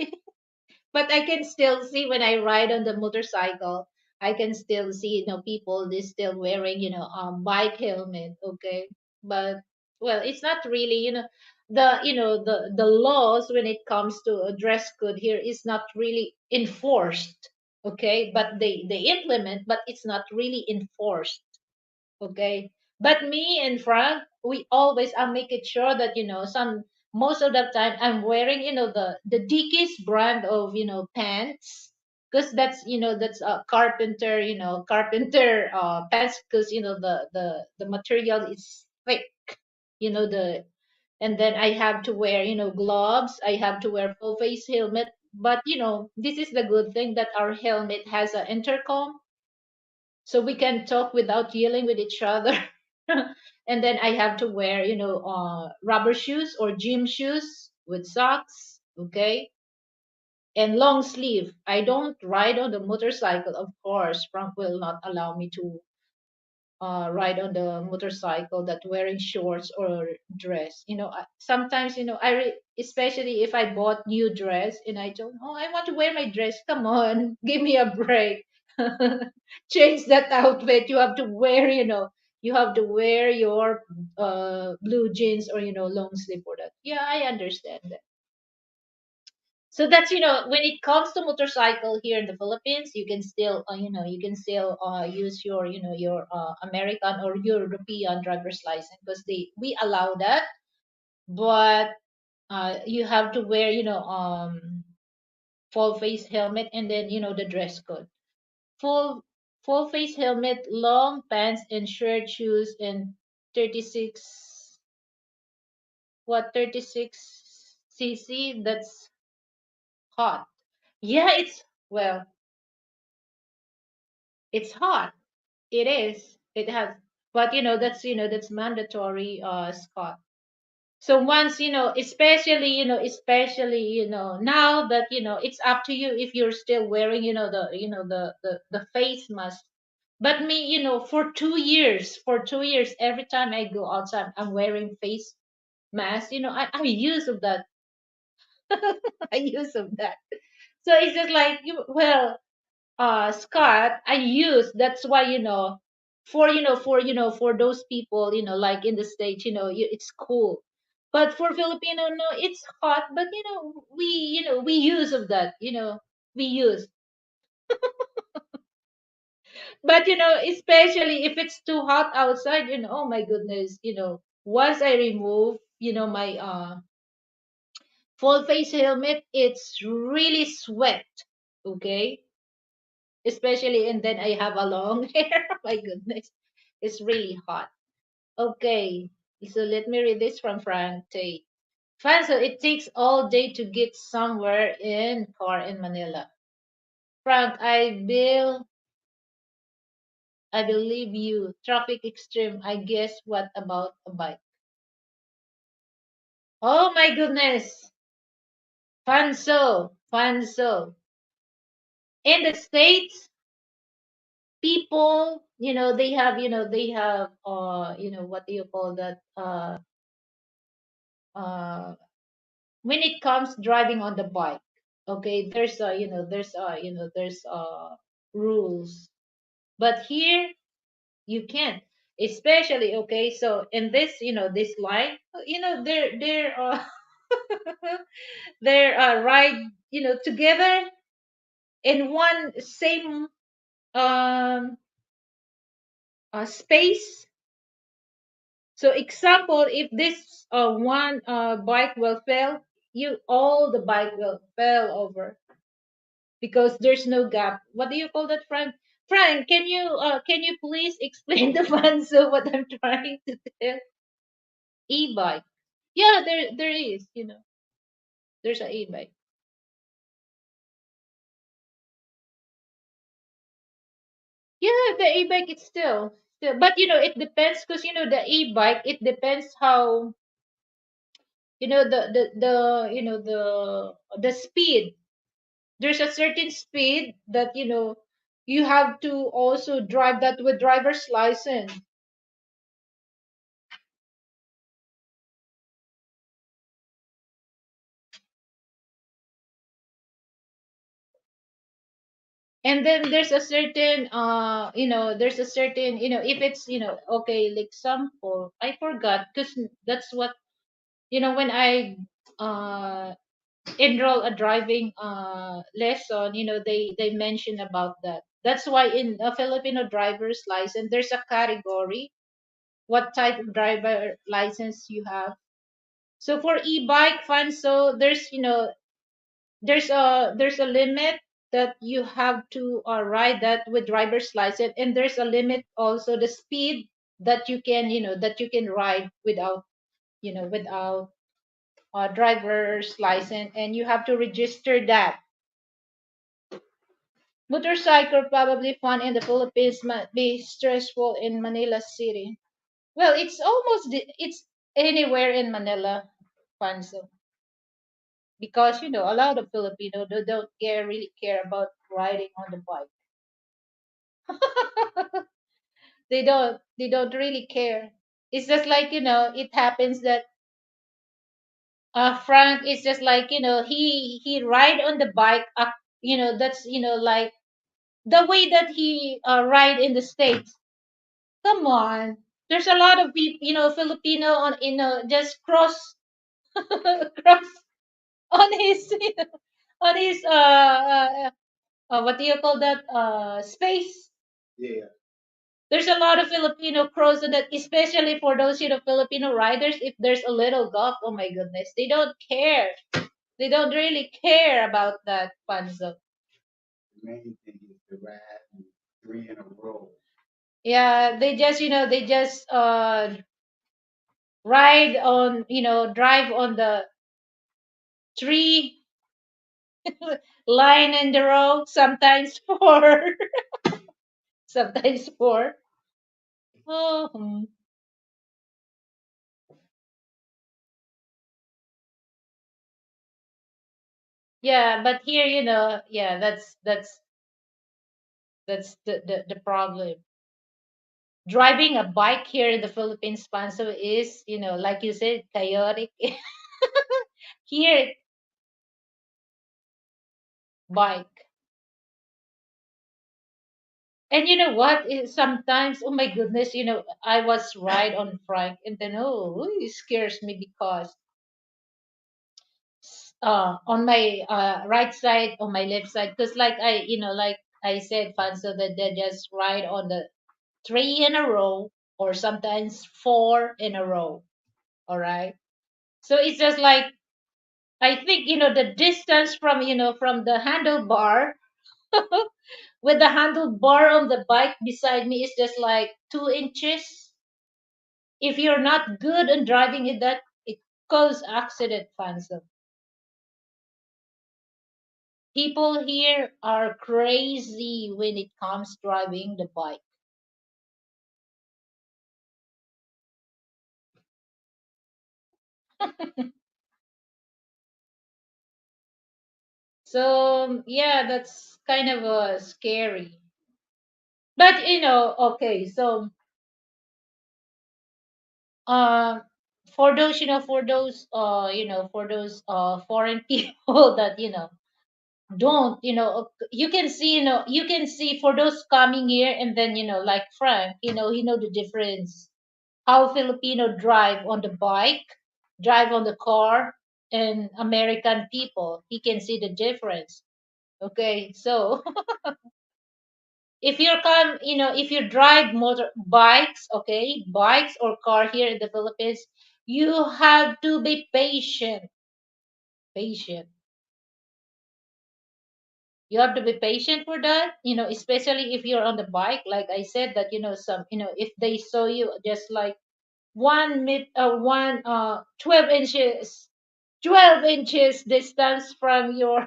But I can still see when I ride on the motorcycle, I can still see, people they still wearing, bike helmet, okay. But well, it's not really, the laws when it comes to a dress code here is not really enforced, okay. But they implement, but it's not really enforced, okay. But me and Frank, we always I make it sure that some most of the time I'm wearing the Dickies brand of pants, because that's a carpenter carpenter pants, because the material is thick, the and then I have to wear gloves, I have to wear full face helmet. But this is the good thing that our helmet has an intercom, so we can talk without yelling with each other. And then I have to wear rubber shoes or gym shoes with socks, okay, and long sleeve. I don't ride on the motorcycle, of course. Frank will not allow me to ride on the motorcycle that wearing shorts or dress. Sometimes especially if I bought new dress and I don't, oh, I want to wear my dress, come on, give me a break. Change that outfit. You have to wear, you have to wear your blue jeans or long sleeve for that. Yeah, I understand that. So that's when it comes to motorcycle here in the Philippines, you can still use your your American or European driver's license, because they we allow that. But you have to wear full face helmet, and then the dress code, full full face helmet, long pants and shirt, shoes, and 36 what 36 cc. That's hot. Yeah, well, it's hot. It is. It has. But that's mandatory, Scott. So once especially now that it's up to you if you're still wearing the face mask. But me, for 2 years, every time I go outside, I'm wearing face mask. I use of that. I use of that. So it's just like well, Scott, I use. That's why for those people like in the States, it's cool. But for Filipino, no, it's hot. But we use of that. We use. But especially if it's too hot outside, oh my goodness, once I remove my full face helmet, it's really sweat. Okay, especially, and then I have a long hair. My goodness, it's really hot. Okay, so let me read this from Frank Tate. Fine, so it takes all day to get somewhere in car in Manila. Frank, I believe you. Traffic extreme. I guess what about a bike? Oh my goodness. Fanso. Fanso. In the States, people, they have what do you call that? Uh when it comes driving on the bike, okay, there's rules. But here you can't, especially, okay, so in this line, they're ride together in one same um space. So example, if this one bike will fail, you all the bike will fail over, because there's no gap. What do you call that, Frank? Frank, can you please explain the fans of what I'm trying to tell? E-bike. Yeah, there is, there's a e-bike. Yeah, the e-bike it's still, but it depends, because the e-bike, it depends how the speed. There's a certain speed that you have to also drive that with driver's license. And then there's a certain there's a certain if it's okay, like example, I forgot because that's what when I uh enroll a driving lesson, they mention about that. That's why in a Filipino driver's license there's a category what type of driver license you have. So for e-bike fun, so there's a limit that you have to ride that with driver's license, and there's a limit also the speed that you can ride without driver's license, and you have to register that. Motorcycle probably fun in the Philippines might be stressful in Manila City. Well, it's anywhere in Manila fun, so because a lot of Filipino don't really care about riding on the bike. They don't really care. It's just like it happens that Frank is just like he ride on the bike up, that's like the way that he ride in the States. Come on, there's a lot of people, Filipino on just cross cross on his on his what do you call that space. There's a lot of Filipino crows on that, especially for those Filipino riders. If there's a little gulf, oh my goodness, they don't care. They don't really care about that, Panzo. Yeah, they just ride on, drive on the three line in the row, sometimes four, sometimes four. Oh, yeah, but here, yeah, that's the problem. Driving a bike here in the Philippines, Panso, is, like you said, chaotic. Here, bike. And you know what? Sometimes, oh my goodness, I was ride on Frank, and then it scares me because on my right side, on my left side, because like I said, Fanso, that they just ride on the three in a row or sometimes four in a row. All right. So it's just like I think the distance from the handlebar with the handlebar on the bike beside me is just like 2 inches. If you're not good in driving it, that it cause accident, Fanso. People here are crazy when it comes driving the bike. So yeah, that's kind of scary. But okay, so uh, for those foreign people that don't you can see for those coming here, and then like Frank, he know the difference how Filipino drive on the bike, drive on the car, and American people. He can see the difference. Okay, so if you drive motor bikes, okay, bikes or car here in the Philippines, you have to be patient. Patient. You have to be patient for that, especially if you're on the bike. Like I said, that if they saw you just like 12 inches 12 inches distance from your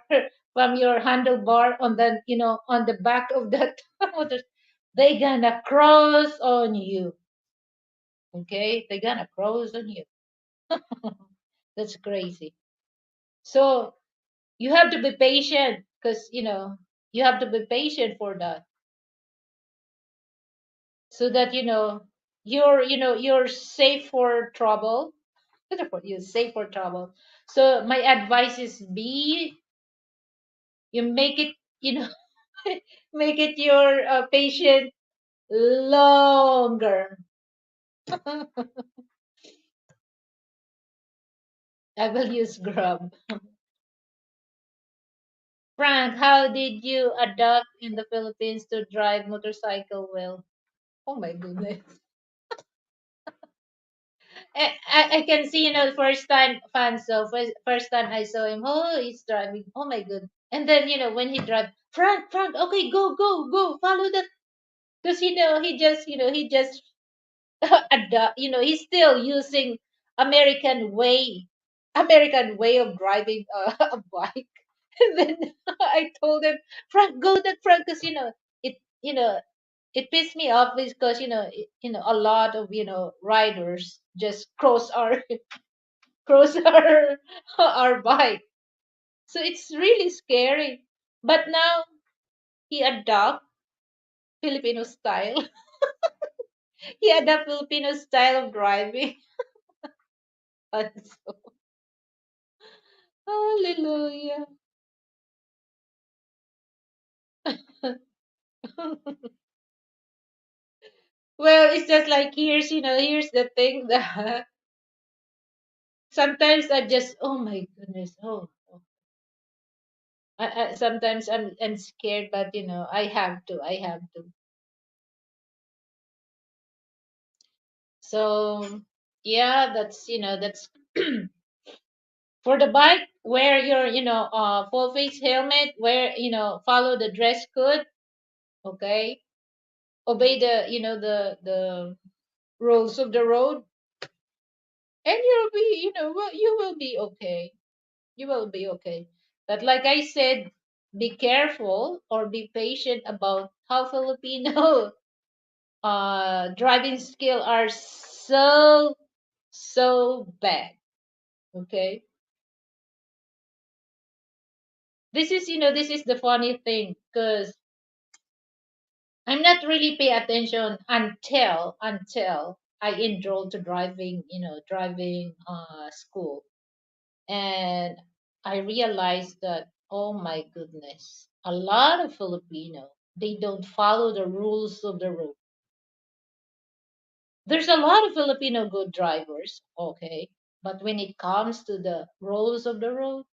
from your handlebar on the back of that motor, they gonna cross on you. Okay, they gonna cross on you. That's crazy. So you have to be patient. because you have to be patient for that, so that you're safe for trouble. You're safe for trouble. So my advice is, be you make it, you know make it your patient longer. I will use Grub. Frank, how did you adapt in the Philippines to drive motorcycle well? Oh my goodness. I can see, first time fans. So first time I saw him, oh, he's driving. Oh my good. And then, when he drive, Frank, okay, go, follow that. Because, he just adapt, he's still using American way, American way of driving a bike. And then I told him, Frank, go that Frank, because, it, you know, it pissed me off because, a lot of, riders just cross our cross our bike. So it's really scary. But now he adopt Filipino style. He adopt Filipino style of driving. And so, hallelujah. Well, it's just like, here's the thing that sometimes I just, oh my goodness, oh. Sometimes I'm scared, but I have to. So yeah, that's for the bike. Wear your full face helmet. Wear follow the dress code. Okay, obey the rules of the road, and you'll be well, you will be okay. You will be okay. But like I said, be careful or be patient about how Filipino driving skill are so bad. Okay, this is the funny thing, because I'm not really pay attention until I enrolled to driving school, and I realized that, oh my goodness, a lot of Filipino, they don't follow the rules of the road. There's a lot of Filipino good drivers, okay, but when it comes to the rules of the road,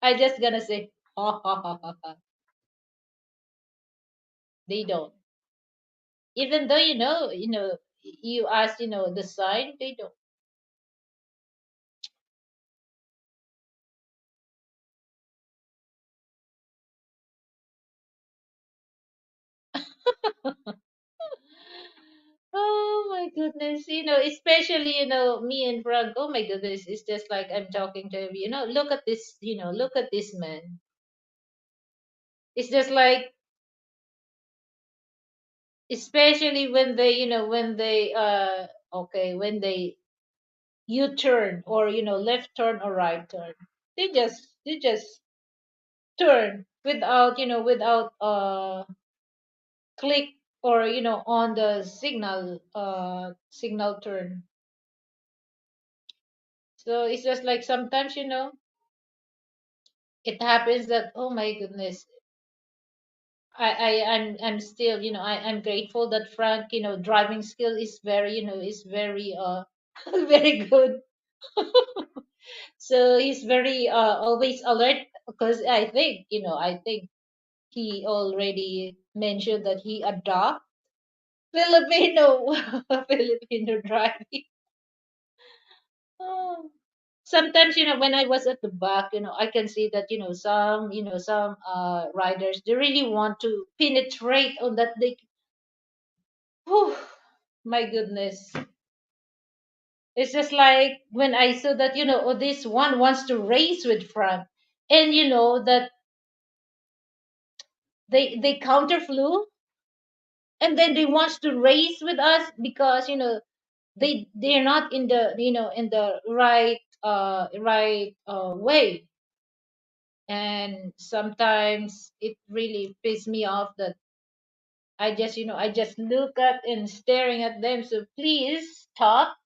I just gonna say, ha ha ha ha ha. They don't. Even though you ask, the sign, they don't. Oh my goodness, especially, me and Frank. Oh my goodness, it's just like I'm talking to him. Look at this, look at this man. It's just like, especially when they U-turn, or left turn or right turn. They just turn without click, or on the signal turn. So it's just like, sometimes it happens that, oh my goodness, I'm still, I'm grateful that Frank, driving skill is very very good. So he's very always alert, because I think he already mentioned that he adopt Filipino Filipino driving. Oh. Sometimes, when I was at the back, I can see that, some riders, they really want to penetrate on that. Whew, my goodness. It's just like when I saw that, oh, this one wants to race with Frank, and that they counter flew, and then they wants to race with us, because they're not in the right way. And sometimes it really pisses me off that I just look at and staring at them. So please stop.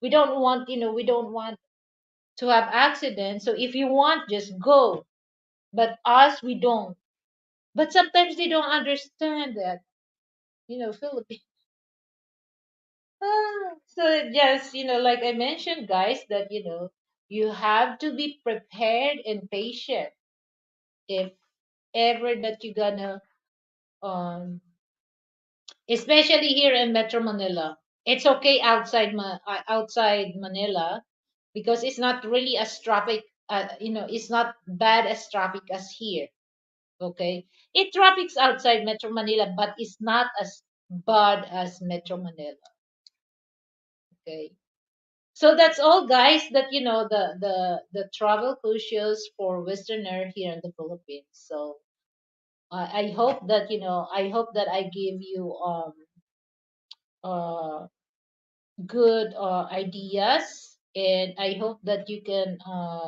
We don't want to have accidents. So if you want, just go. But us, we don't. But sometimes they don't understand that, Philippines. So just, like I mentioned, guys, that, you have to be prepared and patient if ever that you're gonna, um, especially here in Metro Manila. It's okay outside Manila because it's not really as traffic. It's not bad as traffic as here. Okay, it traffics outside Metro Manila, but it's not as bad as Metro Manila. Okay, so that's all, guys. That the travel crucials for Westerner here in the Philippines. So I hope that I give you uh good ideas, and I hope that you can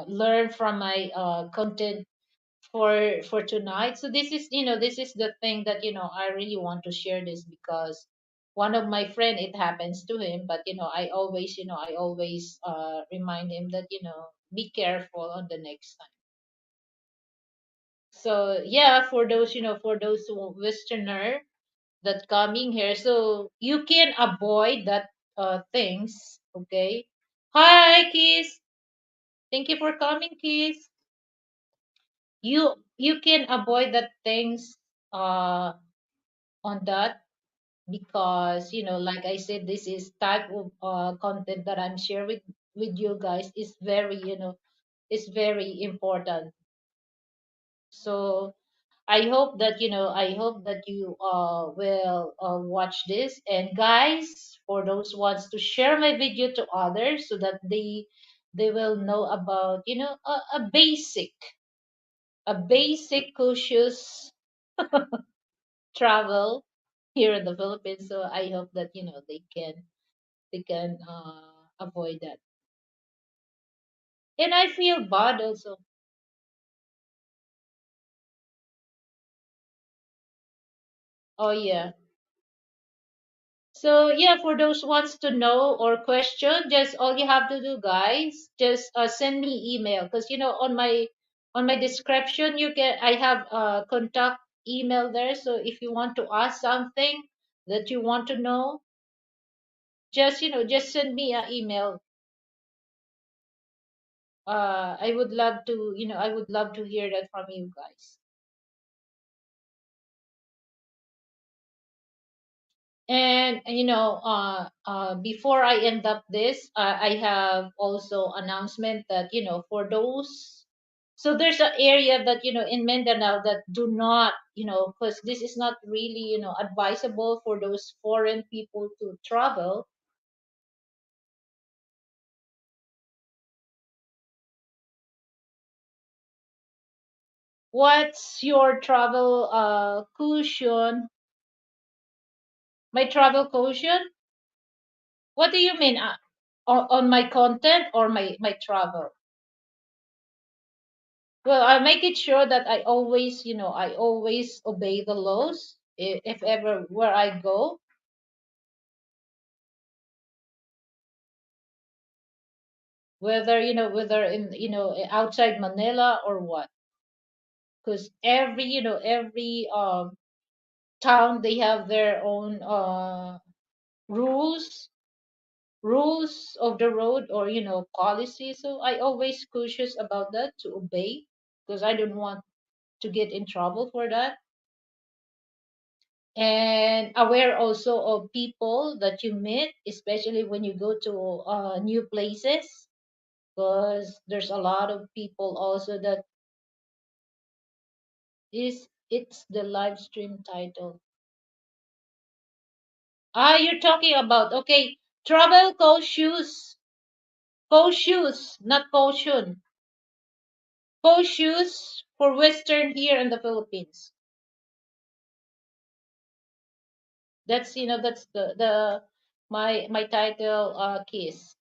learn from my content for tonight. So this is the thing that I really want to share this because one of my friend, it happens to him, but I always remind him that be careful on the next time. So yeah, for those Westerner that coming here, so you can avoid that things. Okay, hi Kiss, thank you for coming, Kiss. You can avoid that things uh on that because like I said, this is type of content that I'm sharing with you guys is very is very important. So I hope that you will watch this, and guys, for those ones to share my video to others so that they will know about a basic cautious travel here in the Philippines. So I hope that they can avoid that. And I feel bad also. Oh yeah. So yeah, for those wants to know or question, just all you have to do, guys, just send me email because on my description you can I have contact email there. So if you want to ask something that you want to know, just send me an email. I would love to hear that from you guys. And before I end up this, I have also announcement that for those. So there's an area that in Mindanao that do not because this is not really advisable for those foreign people to travel. What's your travel caution? My travel caution? What do you mean? On my content or my travel? Well, I make it sure that I always obey the laws if ever where I go, whether in outside Manila or what. Because every town they have their own rules rules of the road or policy. So I always cautious about that to obey because I don't want to get in trouble for that. And aware also of people that you meet, especially when you go to new places, because there's a lot of people also that it's the live stream title. You're talking about, okay, travel co shoes, not caution, co-shoes for Western here in the Philippines. That's the my title, Kiss.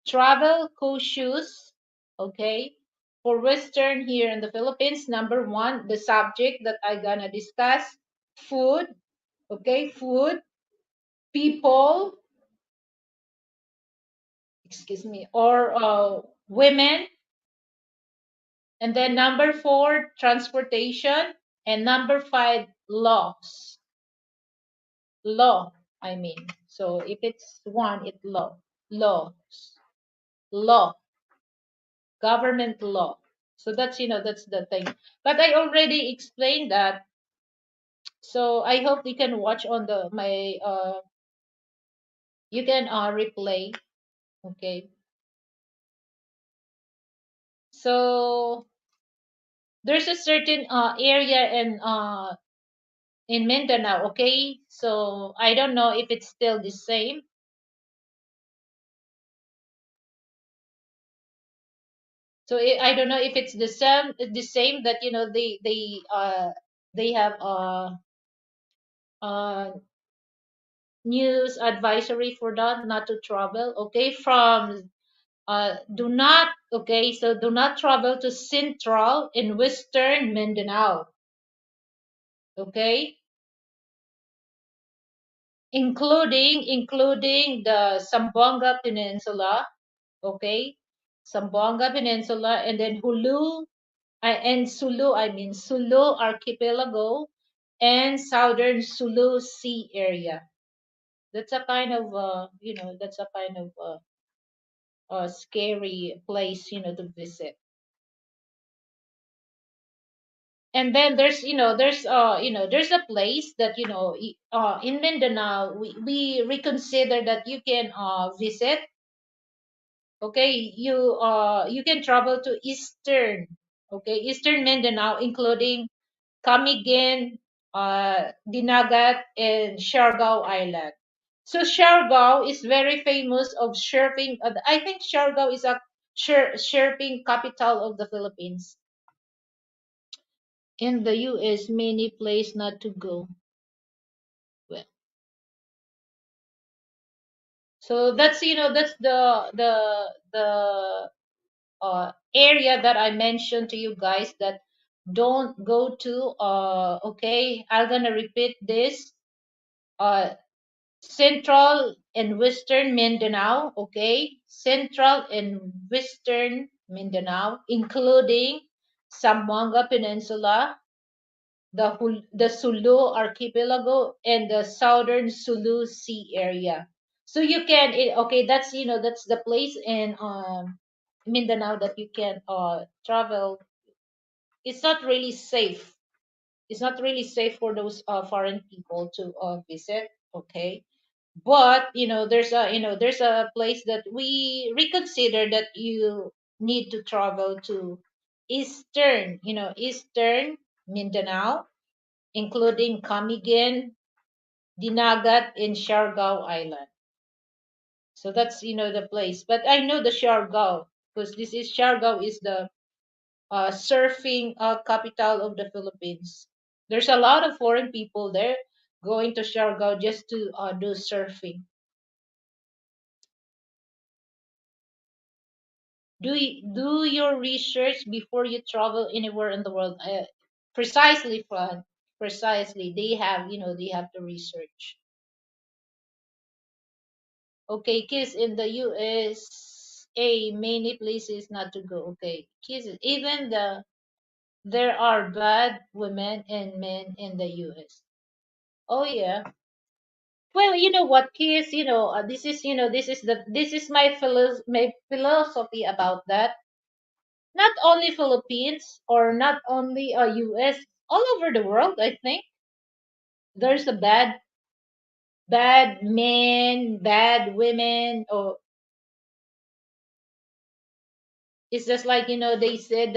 Travel co-shoes, okay? For Western here in the Philippines, number one, the subject that I gonna discuss, food, okay, food, people, excuse me, or women, and then number four, transportation, and number five, laws. Law, I mean. So if it's one, it's law. Laws. Law. Government law. So that's that's the thing. But I already explained that. So I hope you can watch on the my you can replay. Okay. So there's a certain area in Mindanao, okay? So I don't know if it's still the same. So I don't know if it's the same that they have uh news advisory for that not to travel, okay? From do not, okay, so do not travel to Central in Western Mindanao, okay? Including the Zamboanga Peninsula, okay? Zamboanga Peninsula, and then Sulu, I mean Sulu Archipelago, and Southern Sulu Sea area. That's a kind of that's a kind of scary place, to visit. And then there's a place that in Mindanao we reconsider that you can visit. Okay, you can travel to Eastern Mindanao, including Camiguin, Dinagat, and Siargao Island. So Siargao is very famous of surfing. I think Siargao is a surfing capital of the Philippines. In the U.S., many place not to go. Well, so that's the area that I mentioned to you guys that don't go to. Okay, I'm gonna repeat this. Uh, Central and Western Mindanao, okay? Central and Western Mindanao, including Zamboanga Peninsula, the Sulu Archipelago, and the Southern Sulu Sea area. So you can, okay, that's the place in Mindanao that you can travel. It's not really safe. It's not really safe for those foreign people to visit, okay? But there's a place that we reconsider that you need to travel to Eastern Mindanao, including Camiguin, Dinagat, and Siargao Island. So that's the place. But I know the Siargao because this is Siargao is the surfing capital of the Philippines. There's a lot of foreign people there going to Siargao just to do surfing. Do your research before you travel anywhere in the world. Precisely, Fran. Precisely. They have to research. Okay, kids in the USA, many places not to go. Okay, kids, even there are bad women and men in the US. Oh yeah. Well, you know what, kids, this is my philosophy about that. Not only Philippines or not only US, all over the world, I think there's a bad men, bad women, or it's just like they said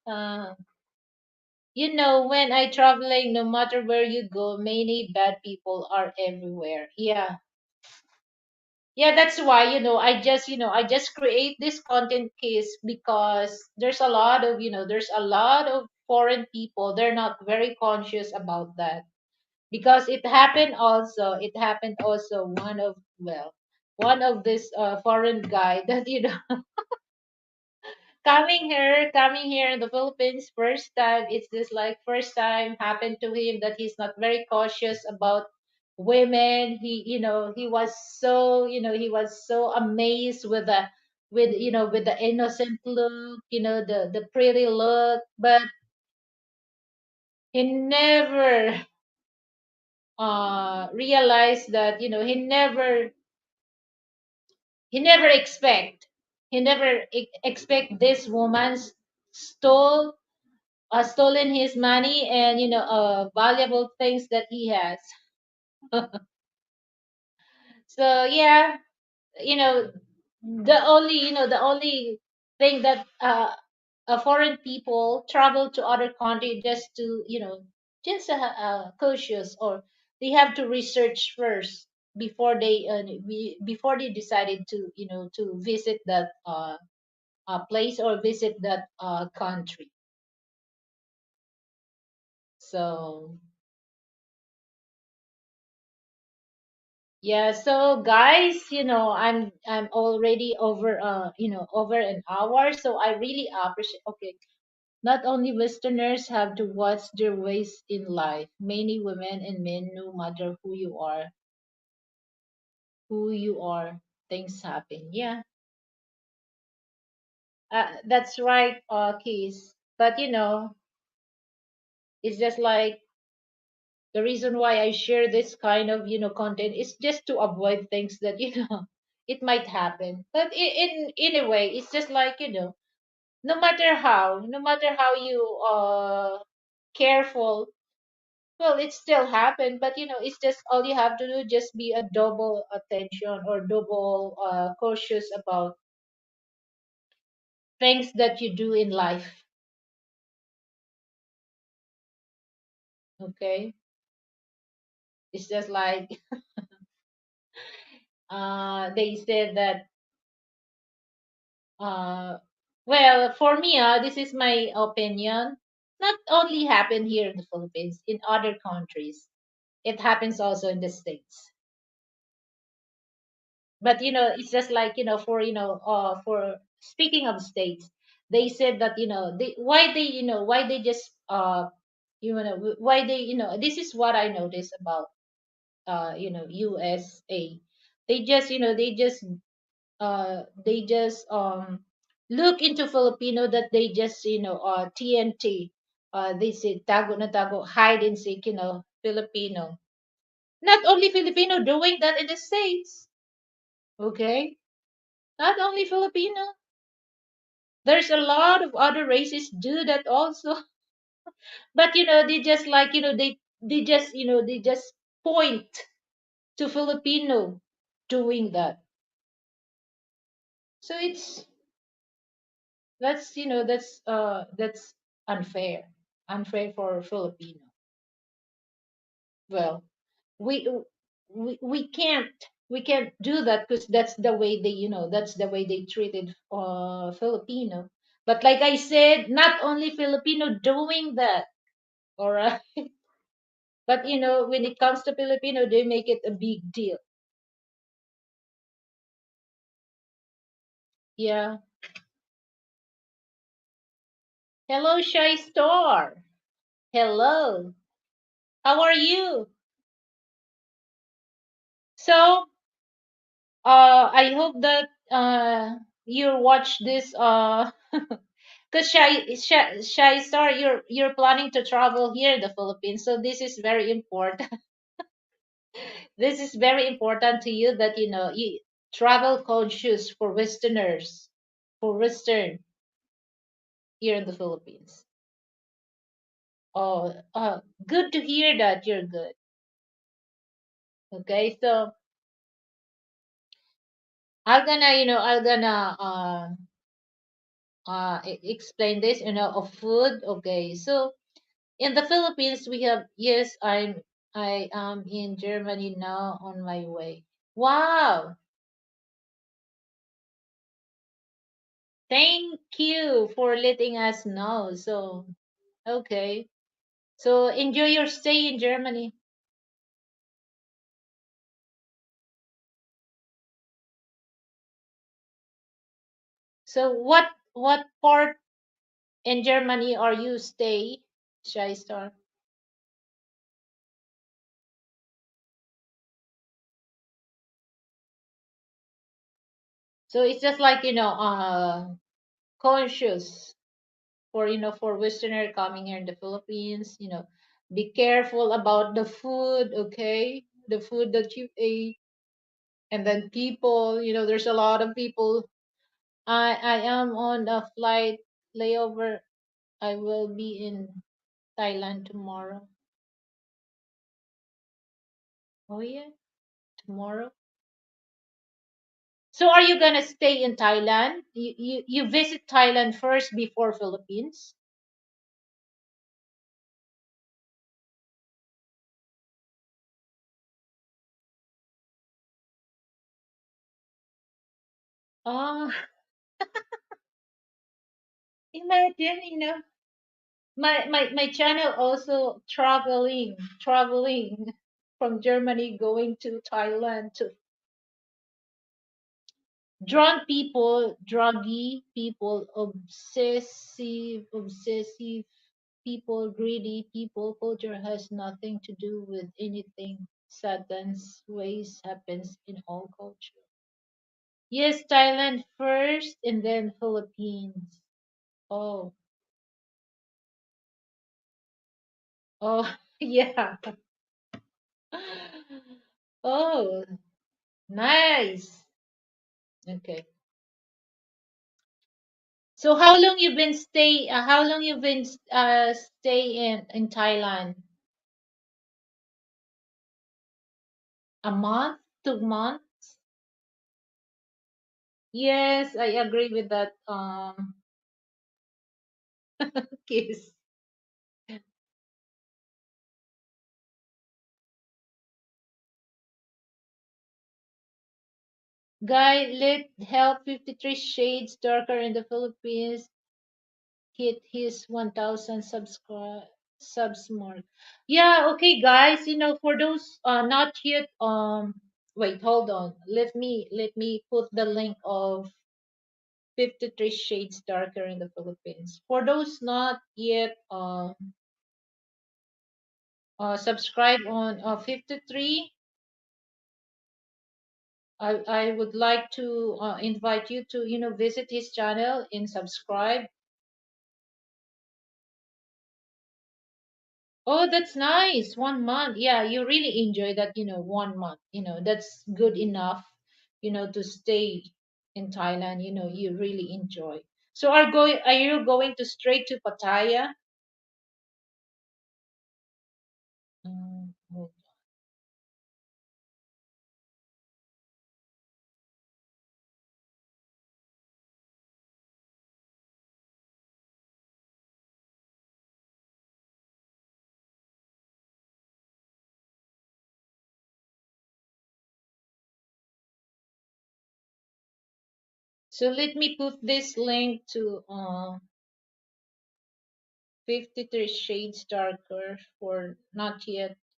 uh, when I traveling, no matter where you go, many bad people are everywhere. Yeah. Yeah, that's why I just create this content case because there's a lot of foreign people. They're not very conscious about that because it happened also one of this foreign guy that coming here in the Philippines first time. It's just like first time happened to him that he's not very cautious about women. He was so amazed with the innocent look, the pretty look, but he never realized that he never expect this woman stole stolen his money and valuable things that he has. So yeah, you know the only thing that a foreign people travel to other country just to just cautious, or they have to research first before they decided to visit that place or visit that country. So yeah, so guys, I'm already over an hour, so I really appreciate. Okay, not only Westerners have to watch their ways in life. Many women and men, no matter who you are, things happen. Yeah, that's right, Keys. But it's just like the reason why I share this kind of content is just to avoid things that it might happen. But in a way, it's just like no matter how you careful. Well, it still happened, but it's just all you have to do, just be a double attention or double cautious about things that you do in life. Okay, it's just like they said that uh well, for me, this is my opinion. Not only happen here in the Philippines, in other countries, it happens also in the States. But it's just like for speaking of states, they said that why they just why they this is what I noticed about USA. They just look into Filipino, that they just TNT, they say tago na tago, hide and seek, Filipino. Not only Filipino doing that in the States, okay? Not only Filipino. There's a lot of other races do that also. But they just like they just point to Filipino doing that. So that's unfair. Unfair for Filipino. Well, we we can't do that because that's the way they treated Filipino. But like I said, not only Filipino doing that, all right. But when it comes to Filipino, they make it a big deal. Yeah. Hello, Shy Star. Hello. How are you? So, I hope that you watch this. Because Shy Star, you're planning to travel here in the Philippines, so this is very important. This is very important to you that you travel conscious for Westerners, for Western here in the Philippines. Oh, good to hear that you're good. Okay, so I'm gonna explain this, of food. Okay, so in the Philippines we have, yes, I am in Germany now on my way. Wow, thank you for letting us know. So, okay, so enjoy your stay in Germany. So what part in Germany are you stay, Shy Star? So it's just like, conscious for, for Westerner coming here in the Philippines, be careful about the food, okay? The food that you ate. And then people, there's a lot of people. I am on a flight layover. I will be in Thailand tomorrow. Oh yeah, tomorrow. So are you gonna stay in Thailand? You visit Thailand first before Philippines? Oh, imagine, my channel also traveling from Germany going to Thailand to drunk people, druggy people, obsessive people, greedy people. Culture has nothing to do with anything. Satan's ways happens in all culture. Yes, Thailand first and then Philippines. Oh, oh, yeah. Oh, nice. Okay. So how long you've been stay in Thailand? A month, 2 months? Yes, I agree with that. Kiss. Guy lit help 53 shades darker in the Philippines hit his 1,000 subs mark. Yeah, okay, guys. For those not yet wait, hold on. Let me put the link of 53 shades darker in the Philippines. For those not yet subscribe on 53, I would like to invite you to visit his channel and subscribe. Oh, that's nice. 1 month. Yeah, you really enjoy that, 1 month. That's good enough, to stay in Thailand, you really enjoy. So are you going to straight to Pattaya? Oh. So let me put this link to 53 shades darker for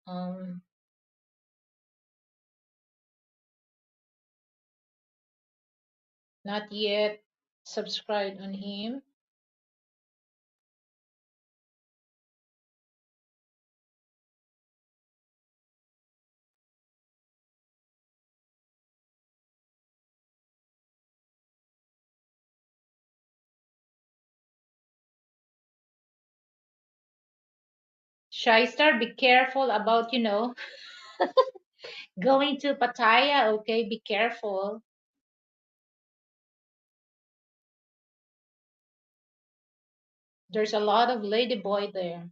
um not yet subscribed on him. Shy Star, be careful about, going to Pattaya, okay? Be careful. There's a lot of ladyboy there.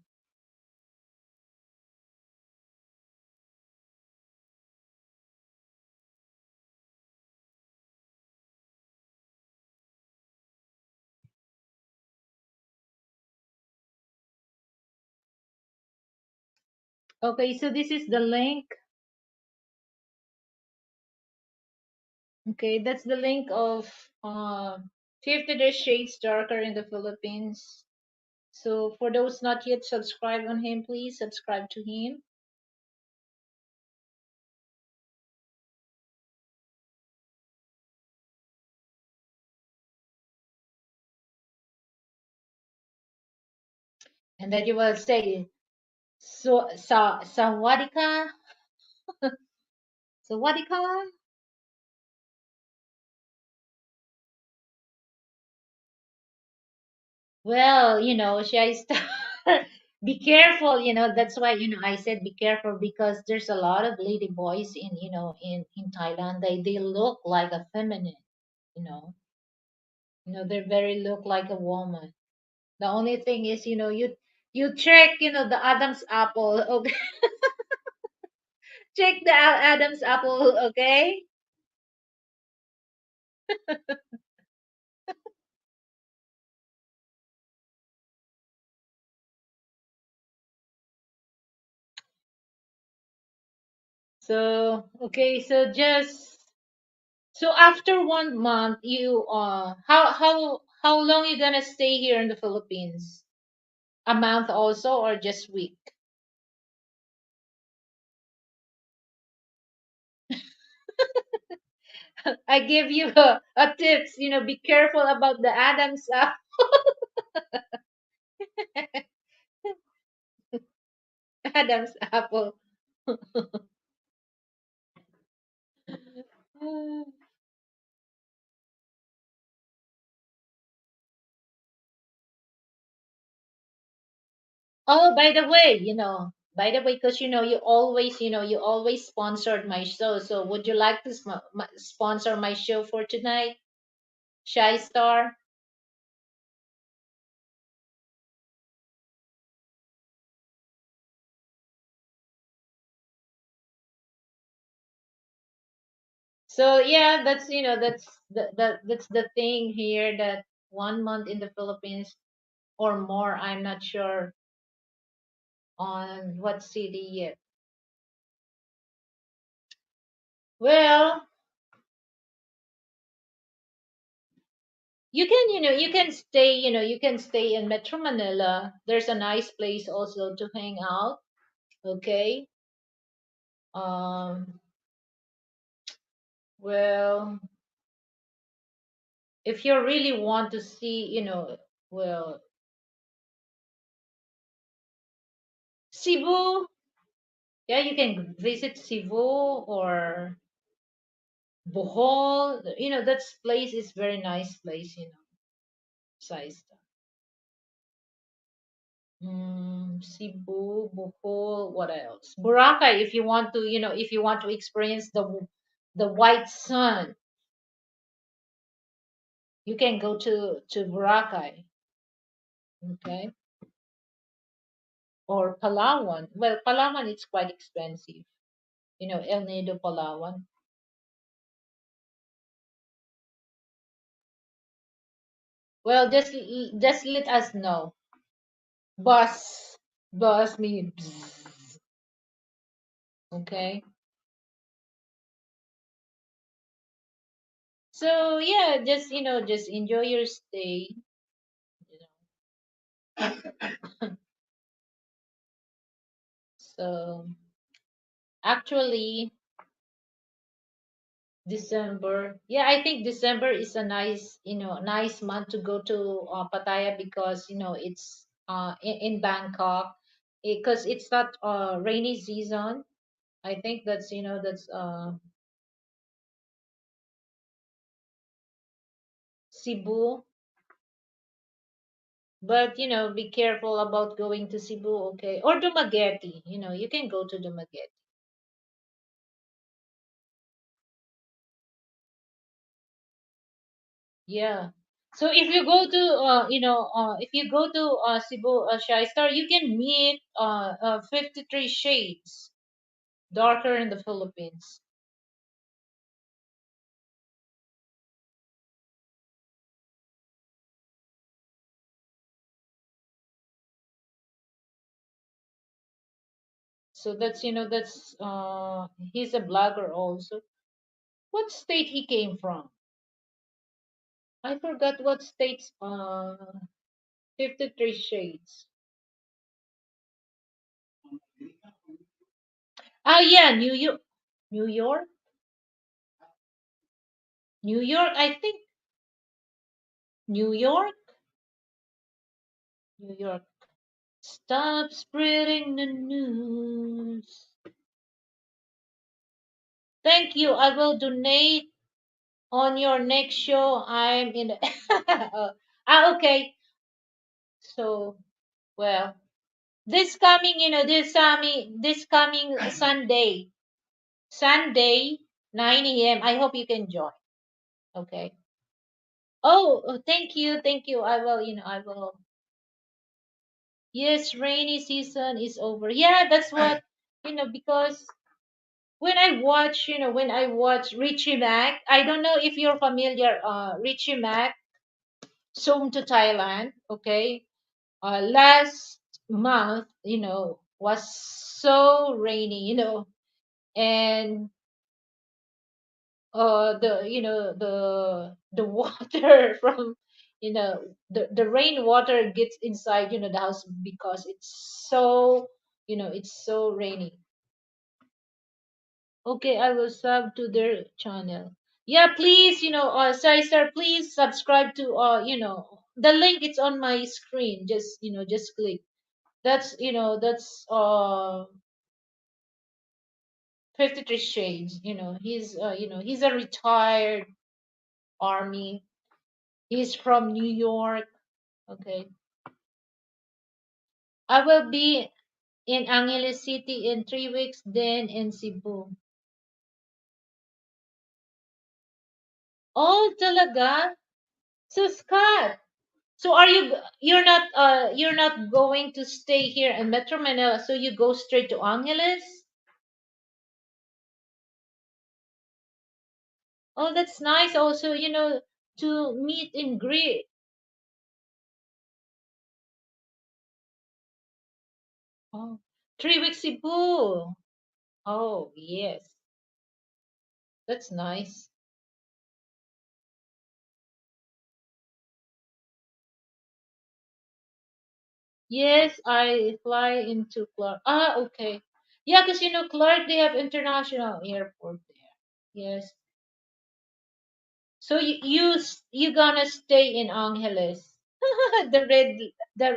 Okay, so this is the link. Okay, that's the link of 50 Days Shades Darker in the Philippines. So for those not yet subscribed on him, please subscribe to him. And then you will say, sawadika, sawadika. Well, should I start? Be careful, that's why, I said be careful because there's a lot of lady boys in Thailand. They look like a feminine, you know. They very look like a woman. The only thing is, you check, the Adam's apple, okay? Check the Adam's apple, okay? So, okay, so after 1 month, how long you gonna stay here in the Philippines? A month also, or just week? I give you a tips. Be careful about the Adam's apple. Oh, by the way, because you always sponsored my show. So would you like to sponsor my show for tonight, Shy Star? So yeah, that's the thing here, that 1 month in the Philippines or more. I'm not sure on what city yet. Well, you can stay in Metro Manila. There's a nice place also to hang out. Okay. Um. Well, if you really want to see, well, Cebu. Yeah, you can visit Cebu or Bohol. That place is very nice place. Size. Cebu, Bohol, what else? Boracay, if you want to experience the white sun, you can go to Boracay, okay? Or Palawan. Well, Palawan it's quite expensive. El Nido, Palawan. Well, just let us know. Bus, bus me, bzz, okay? So yeah, just enjoy your stay. You know. So actually, December. Yeah, I think December is a nice month to go to Pattaya because it's in Bangkok because it's not rainy season. I think that's Cebu, but be careful about going to Cebu, okay? Or Dumaguete. You can go to Dumaguete. Yeah. So if you go to Cebu, Shy Star, you can meet 53 shades darker in the Philippines. So that's he's a blogger also. What state he came from? I forgot what state's 53 shades. Ah yeah, New York. New York? New York, I think New York? New York Stop spreading the news. Thank you. I will donate on your next show. I'm in. Okay. So, well, this coming, this coming Sunday, 9 a.m. I hope you can join. Okay. Thank you, thank you. I will, I will. Yes, rainy season is over. Yeah, that's what, because when I watch Richie Mac, I don't know if you're familiar, Richie Mac, Home to Thailand, okay? Last month, was so rainy, and the water from the rainwater gets inside the house because it's so rainy. Okay, I will sub to their channel. Yeah, please, Sister, please subscribe to the link. It's on my screen. Just click. That's 53 Shades. He's a retired army. He's from New York. Okay. I will be in Angeles City in 3 weeks, then in Cebu. Oh, talaga? So Scott, so you're not going to stay here in Metro Manila, so you go straight to Angeles? Oh, that's nice also, to meet and greet. Oh, 3 weeks Cebu. Oh, yes. That's nice. Yes, I fly into Clark. Ah, okay. Yeah, because Clark, they have international airport there. Yes. So you gonna stay in Angeles, the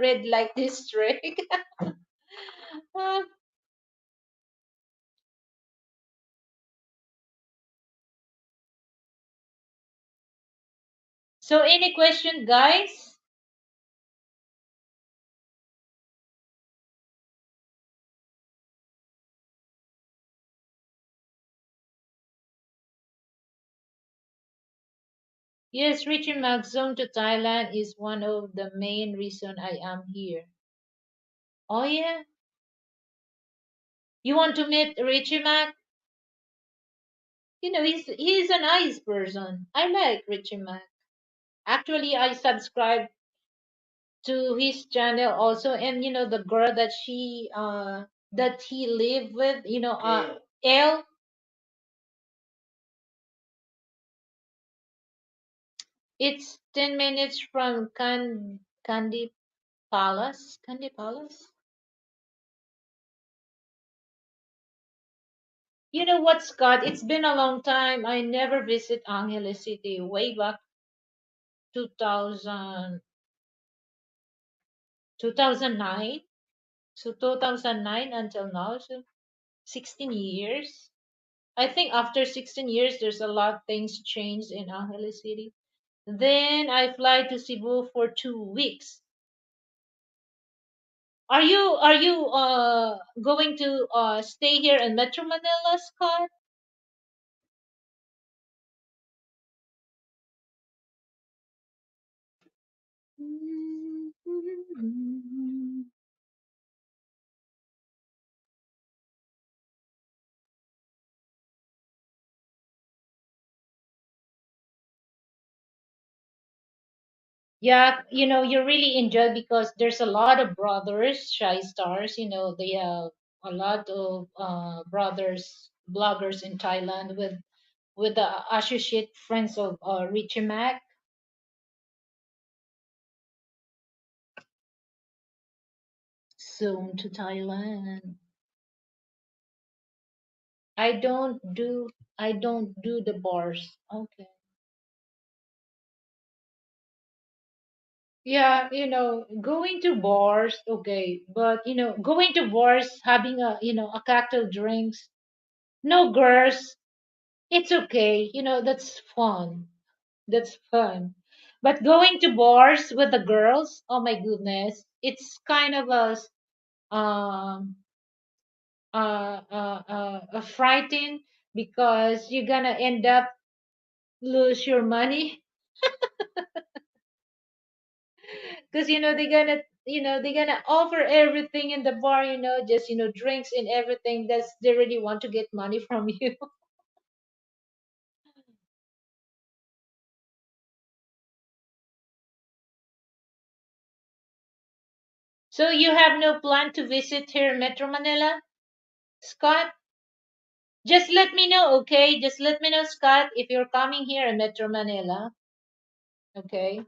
red light district. Ah, so any question, guys? Yes, reaching Magzone to Thailand is one of the main reason I am here. Oh yeah, you want to meet Richie Mac? He's a nice person. I like Richie Mac. Actually, I subscribe to his channel also, and the girl that he lived with, Elle. It's 10 minutes from Candy Palace. You know what, Scott? It's been a long time. I never visit Angeles City. Way back 2000, 2009. So 2009 until now. So 16 years. I think after 16 years, there's a lot of things changed in Angeles City. Then I fly to Cebu for 2 weeks. Are you going to stay here in Metro Manila, Scott? Yeah, you really enjoy because there's a lot of brothers, shy stars. They have a lot of brothers, bloggers in Thailand with the associate friends of Richie Mac. Soon to Thailand. I don't do I don't do the bars. Okay. Yeah, going to bars, okay, but going to bars, having a cocktail drinks, no girls, it's okay. That's fun. That's fun. But going to bars with the girls, oh my goodness, it's kind of um a frightened because you're gonna end up lose your money because they're gonna offer everything in the bar, just drinks and everything. That's they really want to get money from you. So you have no plan to visit here in Metro Manila, Scott? Just let me know, okay? Just let me know, Scott, if you're coming here in Metro Manila, okay?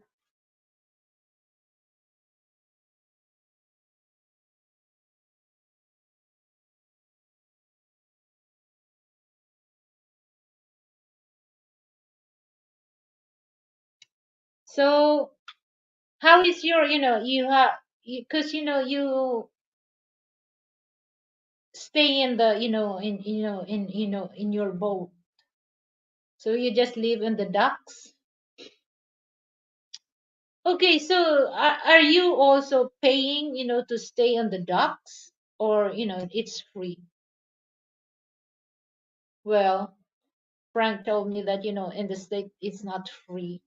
So how is your, you have, because you stay in the, in your boat. So you just live in the docks. Okay, so are you also paying, to stay on the docks, or it's free? Well, Frank told me that in the state it's not free.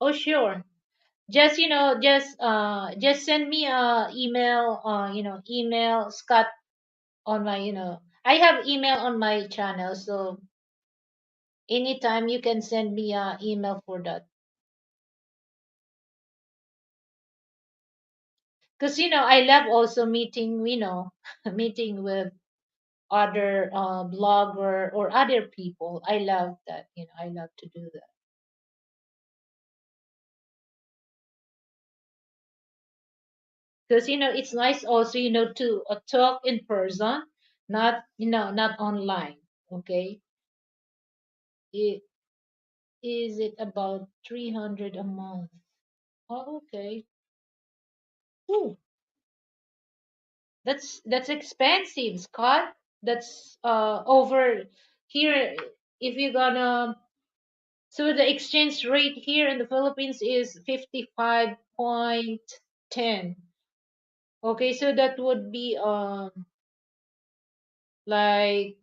Oh, sure. Just send me a email, email Scott on my, I have email on my channel, so anytime you can send me a email for that. Because I love also meeting, meeting with other blogger or other people. I love that. I love to do that. Because it's nice also to talk in person, not online. Okay, it, is it about 300 a month? Oh, okay. Ooh, that's expensive, Scott. That's over here. If you're gonna, so the exchange rate here in the Philippines is 55.10. Okay, so that would be like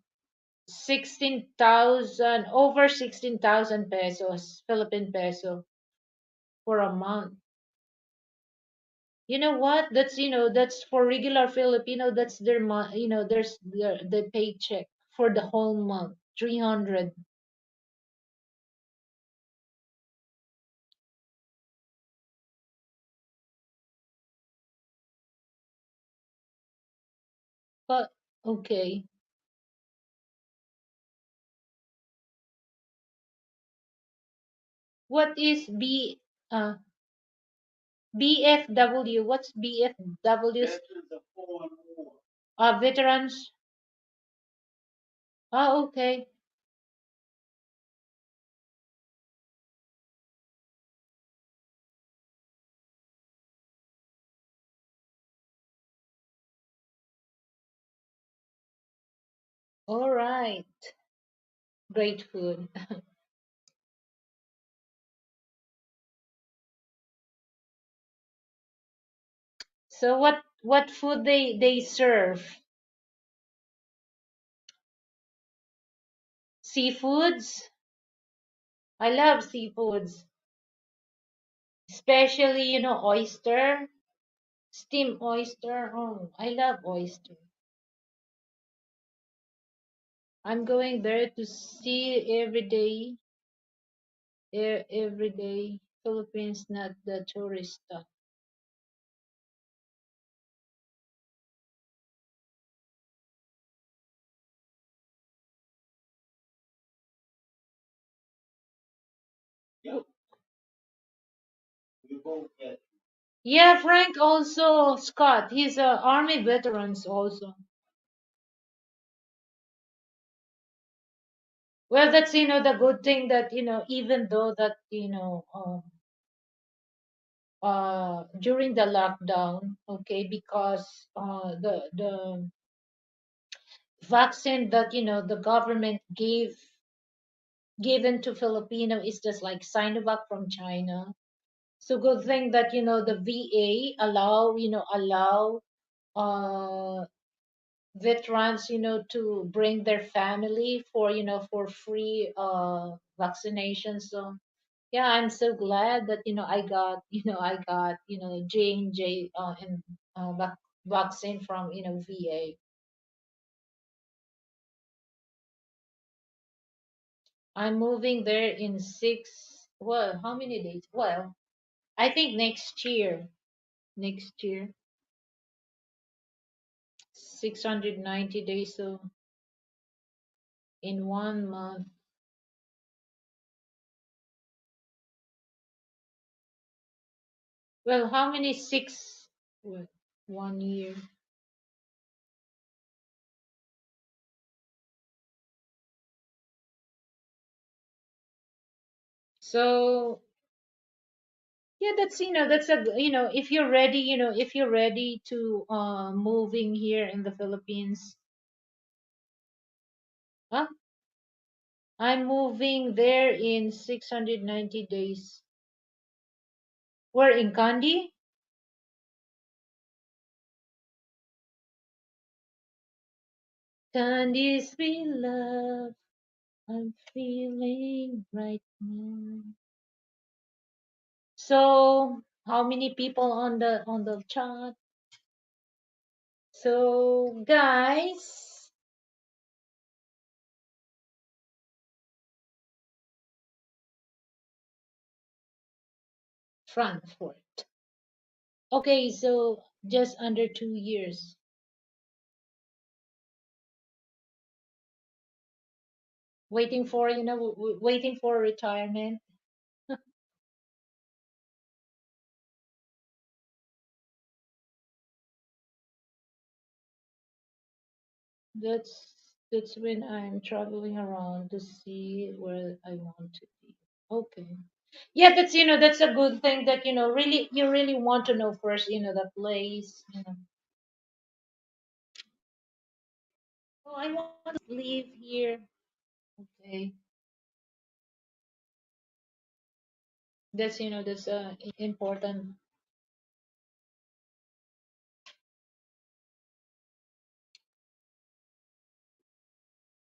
16,000, over 16,000 pesos, Philippine peso for a month. You know what? That's for regular Filipino. That's their there's the paycheck for the whole month, 300. But okay, what is BFW? What's BFW? Veterans. Oh, okay. All right. Great food. So what food they serve? Seafoods. I love seafoods, especially oyster, steamed oyster. Oh, I love oyster. I'm going there to see every day. Philippines, not the tourist stuff. Yeah, Frank also Scott. He's a army veterans also. Well, that's the good thing that even though that during the lockdown, okay, because the vaccine that the government given to Filipino is just like Sinovac from China. So good thing that the VA allow uh veterans to bring their family for free vaccination. So yeah, I'm so glad that I got J&J and vaccine from VA. I'm moving there in well, how many days? Well, I think next year. Next year, 690 days. So in 1 month. Well, how many six? What, 1 year. So yeah, that's that's a if you're ready, if you're ready to moving here in the Philippines. Huh? I'm moving there in 690 days. We're in Kandy. Kandi's sweet love, I'm feeling right now. So how many people on the chat? So guys, Frankfurt. Okay, so just under 2 years. Waiting for waiting for retirement. That's when I'm traveling around to see where I want to be. Okay. Yeah, that's that's a good thing that really you really want to know first the place. Oh, I want to live here. Okay. That's that's important.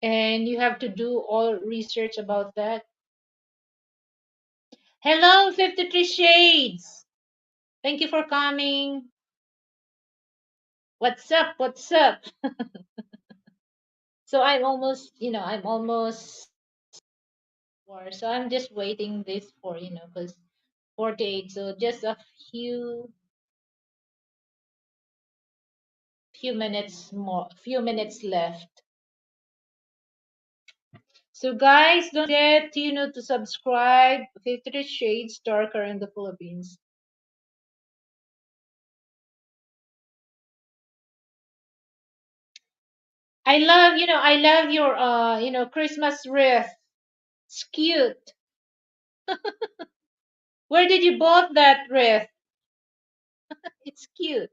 And you have to do all research about that. Hello, 53 Shades. Thank you for coming. What's up? What's up? So I'm almost so I'm just waiting this for, because 48. So just a few minutes left. So guys, don't forget, to subscribe 50 Shades Darker in the Philippines. I love your Christmas wreath. It's cute. Where did you bought that wreath? It's cute.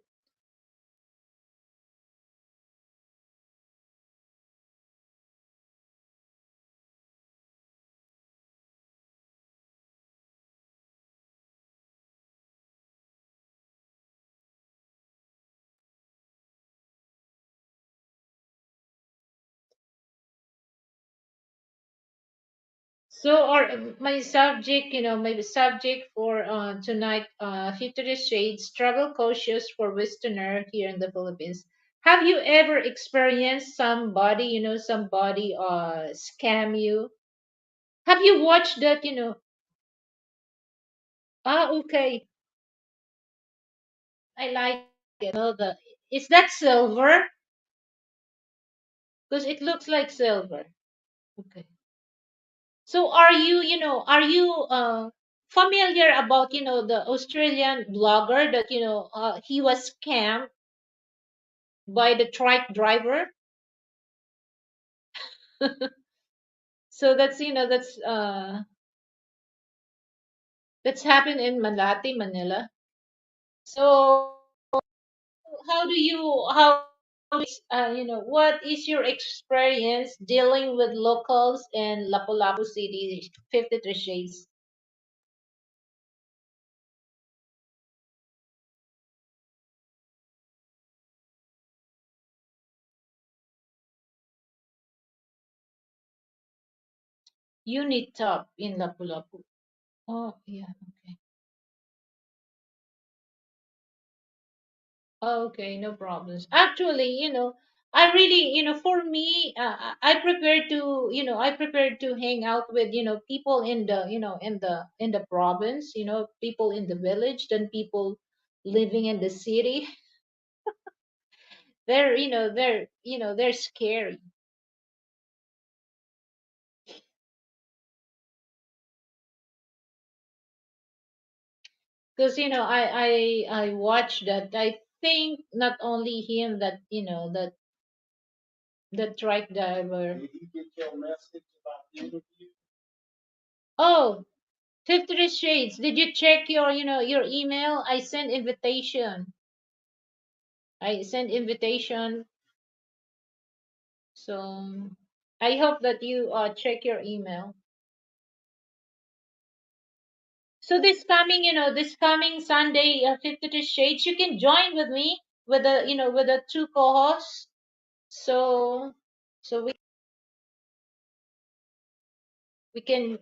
So, or my subject for tonight, 50 Shades, Travel Cautious for Westerner here in the Philippines. Have you ever experienced somebody scam you? Have you watched that? Okay. I like it. Is that silver? Because it looks like silver. Okay. So are you familiar about, the Australian blogger that, he was scammed by the trike driver. So that's happened in Malate, Manila. So how what is your experience dealing with locals in Lapu-Lapu City, 53 Shades? Unit top in Lapu-Lapu. Oh, yeah, okay. Okay, no problems. Actually, I really, for me, I prefer to, I prefer to hang out with, people in the, in the province, people in the village than people living in the city. They're scary. Because, I watched that. I think not only him that, that the truck driver. Did he get your message about the interview? Oh, 50 Shades. Did you check your email? I sent invitation. I sent invitation. So I hope that you check your email. So this coming Sunday, 50 Shades, you can join with me with the with the two co-hosts. So so we can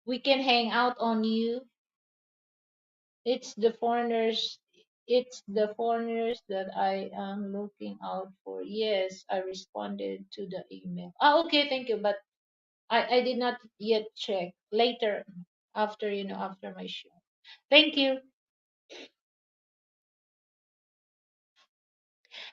we can hang out on you. It's the foreigners. It's the foreigners that I am looking out for. Yes, I responded to the email. Oh, okay, thank you. But I did not yet check. Later, after after my show. Thank you.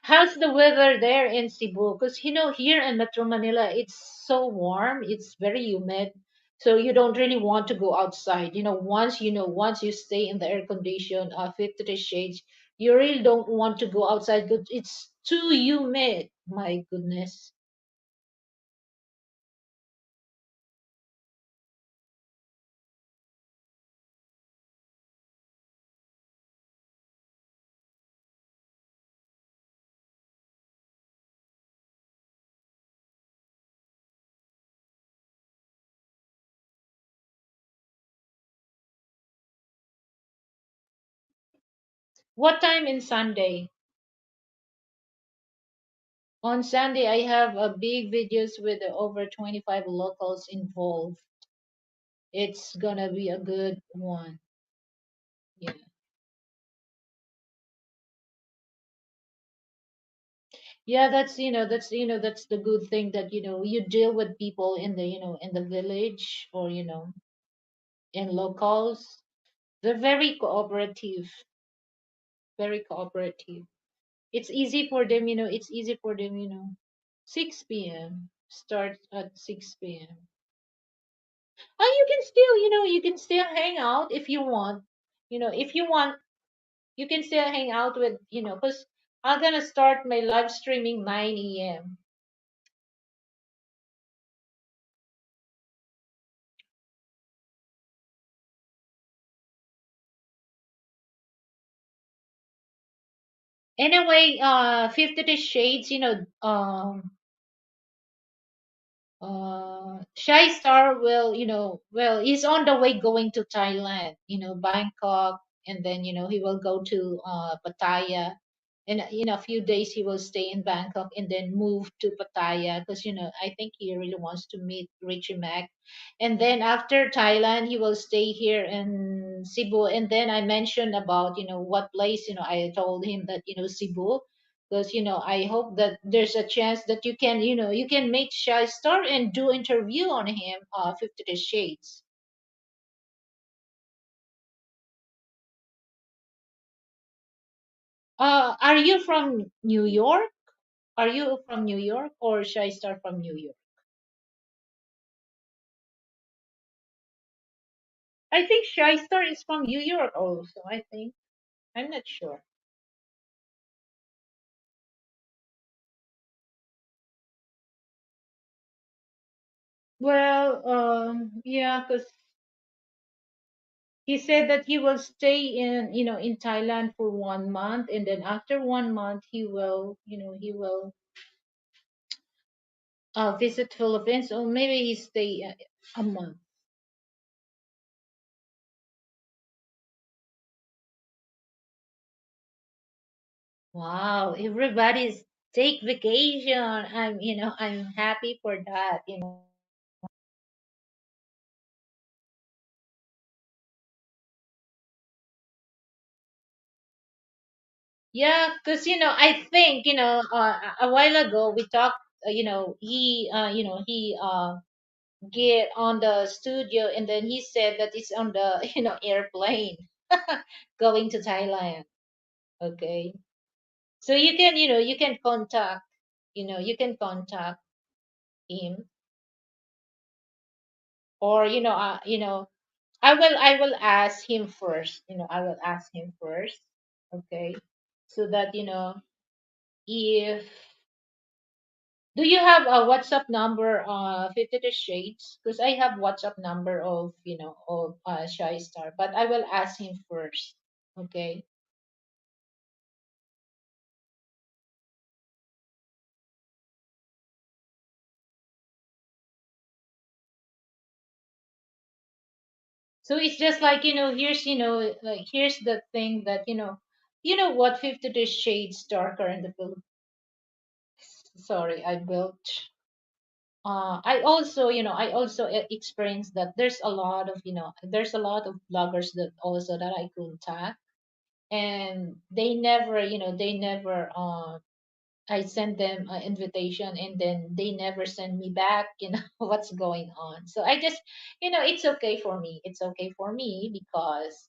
How's the weather there in Cebu? Because here in Metro Manila, it's so warm. It's very humid, so you don't really want to go outside. Once you stay in the air condition, 50 shades, you really don't want to go outside because it's too humid. My goodness. What time in Sunday? On Sunday, I have a big videos with over 25 locals involved. It's gonna be a good one. Yeah. Yeah, that's the good thing that you deal with people in the in the village or in locals. They're very cooperative, very cooperative. It's easy for them, 6 p.m. Start at 6 p.m. Oh, you can still hang out if you want. If you want, you can still hang out with, because I'm gonna start my live streaming 9 a.m. Anyway, 50 Shades, Shy Star will, he's on the way going to Thailand, Bangkok, and then, he will go to Pattaya. And in a few days, he will stay in Bangkok and then move to Pattaya because, I think he really wants to meet Richie Mac. And then after Thailand, he will stay here in Cebu. And then I mentioned about, what place, I told him that, Cebu because I hope that there's a chance that you can meet Shy Star and do interview on him 50 Shades. Are you from New York? Are you from New York or Shy Star from New York? I think Shy Star is from New York also. I think I'm not sure. Well, yeah, because he said that he will stay in, in Thailand for 1 month, and then after 1 month, he will visit Philippines, or maybe he stay a month. Wow, everybody's take vacation. I'm happy for that. Yeah, because I think a while ago we talked. He get on the studio, and then he said that it's on the airplane going to Thailand. Okay, so you can contact him, or I will ask him first. I will ask him first. Okay, so that if do you have a WhatsApp number, 52 Shades? Because I have WhatsApp number of Shy Star, but I will ask him first. Okay. So it's just like, here's the thing that, what 52 Shades darker in the Philippines. Sorry, I built. I also experienced that there's a lot of bloggers that also that I contact, and they never I send them an invitation, and then they never send me back, what's going on. So I just, it's okay for me. It's okay for me because,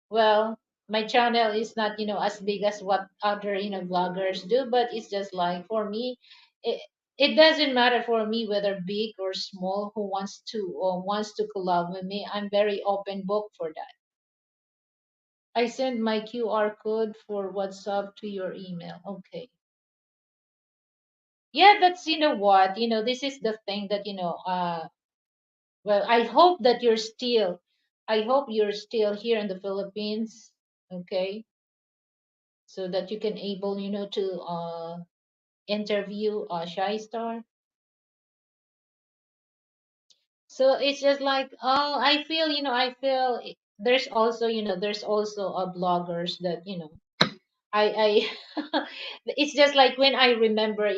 well, my channel is not, as big as what other, vloggers do, but it's just like for me, it, it doesn't matter for me whether big or small who wants to collab with me. I'm very open book for that. I send my QR code for WhatsApp to your email. Okay. Yeah, that's what this is the thing that well, I hope you're still here in the Philippines. Okay, so that you can able to interview Shy Star. So it's just like, oh, there's also a bloggers that I it's just like when I remember,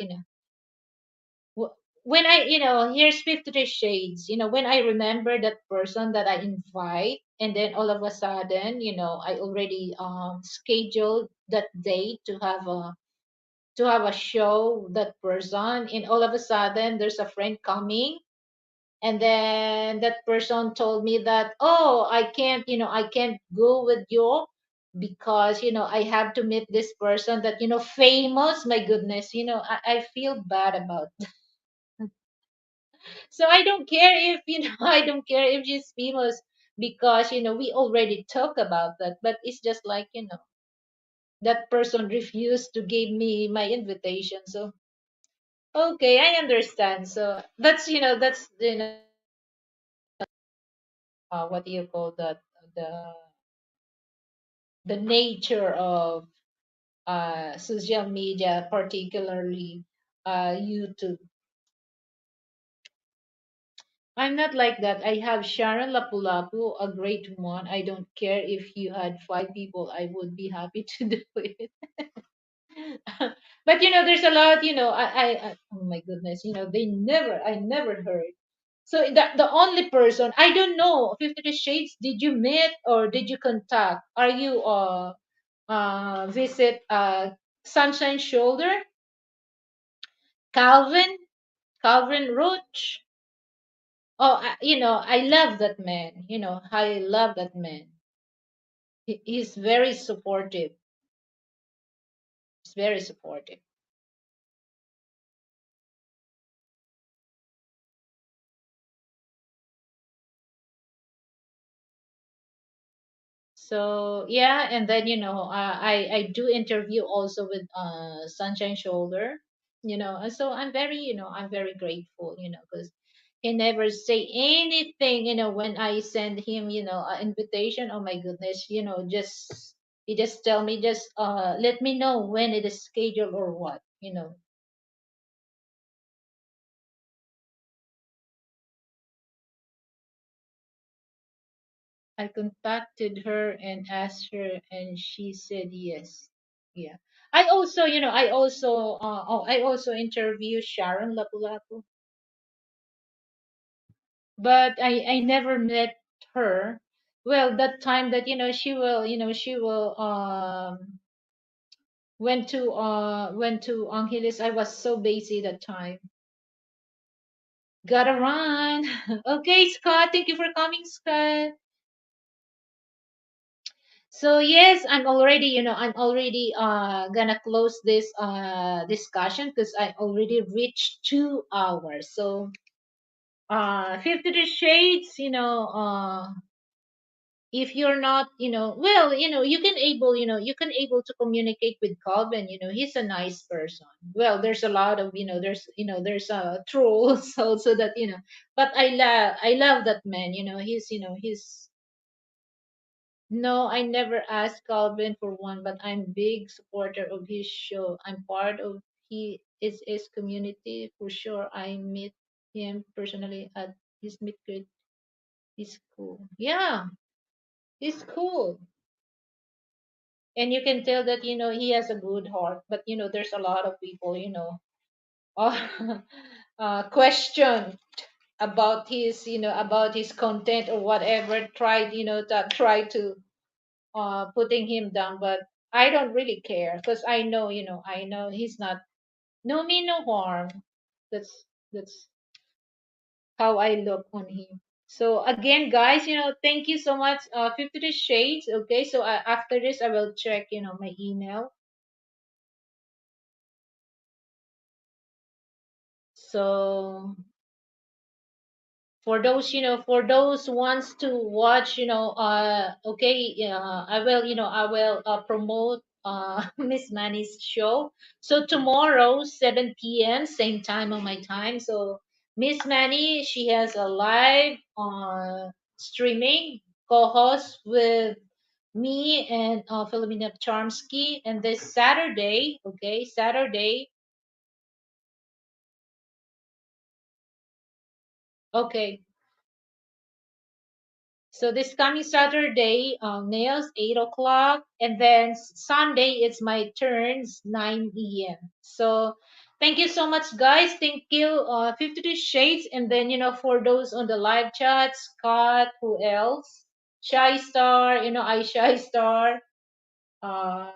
wh- when here's 50 Shades, when I remember that person that I invite, and then all of a sudden, I already scheduled that day to have a show that person, and all of a sudden there's a friend coming, and then that person told me that, oh, I can't go with you because I have to meet this person that famous. My goodness, I feel bad about. So I don't care if I don't care if she's famous, because we already talk about that. But it's just like, that person refused to give me my invitation. So okay, I understand. So that's what do you call that, the the nature of social media, particularly YouTube. I'm not like that. I have Sharon Lapu-Lapu, a great one. I don't care if you had 5 people, I would be happy to do it. But there's a lot, oh my goodness, I never heard. So the only person, I don't know, 50 Shades, did you meet or did you contact? Are you visit Sunshine Shoulder? Calvin? Calvin Roach? Oh, I love that man. I love that man. He's very supportive. He's very supportive. So yeah, and then I do interview also with Sunshine Shoulder, and so I'm very grateful, because he never say anything, when I send him, an invitation. Oh my goodness, just he just tell me, just let me know when it is scheduled or what. I contacted her and asked her, and she said yes. Yeah. I also interviewed Sharon Lapu-Lapu, but I never met her. Well, that time that she will went to Angeles. I was so busy that time. Gotta run. Okay, Scott. Thank you for coming, Scott. So yes, I'm already gonna close this discussion because I already reached 2 hours. So 50 shades, if you're not, well, you can able to communicate with Calvin. He's a nice person. Well, there's a lot of, there's trolls also that, but I love that man. He's No, I never asked Calvin for one, but I'm big supporter of his show. I'm part of he is his community for sure. I meet him personally at his meet greet. He's cool. Yeah, he's cool. And you can tell that, he has a good heart. But, there's a lot of people, uh, question about his content or whatever, try to putting him down, but I don't really care because I know he's not, no mean no harm. That's how I look on him. So again, guys, thank you so much. 50 Shades. Okay, so after this, I will check, my email. So for those who wants to watch, okay, I will promote Miss Manny's show. So tomorrow 7 p.m. same time on my time. So Miss Manny, she has a live streaming co-host with me and Philomena Charmsky. And this Saturday, okay, Saturday, okay. So this coming Saturday, nails 8 o'clock, and then Sunday it's my turns 9 p.m. So thank you so much, guys. Thank you, 52 Shades, and then for those on the live chat, Scott, who else? Shy Star, I Shy Star, uh,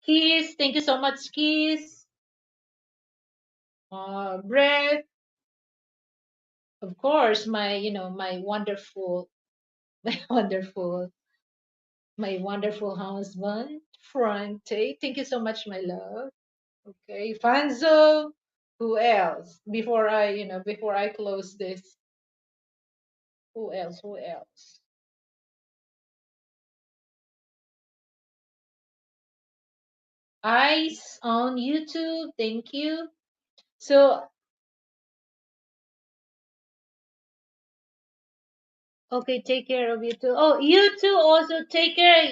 Kiss. Thank you so much, Kiss. Brett, of course, my wonderful, my wonderful my wonderful husband, Frank Tate. Thank you so much, my love. Okay, Fanzo. Who else? Before I close this, who else? Who else? Ice on YouTube. Thank you. So, okay, take care of you too. Oh, you too also take care.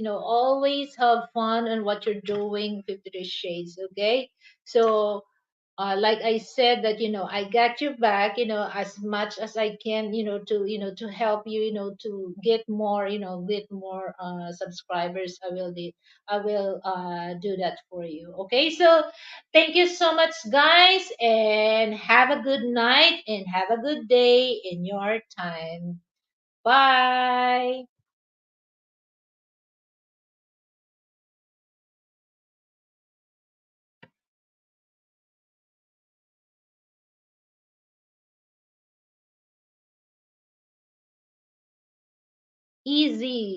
Always have fun on what you're doing, 50 Shades, okay? So, like I said, that I got your back, as much as I can, to help you, to get more subscribers. I will do that for you. Okay, so thank you so much, guys, and have a good night and have a good day in your time. Bye. Easy.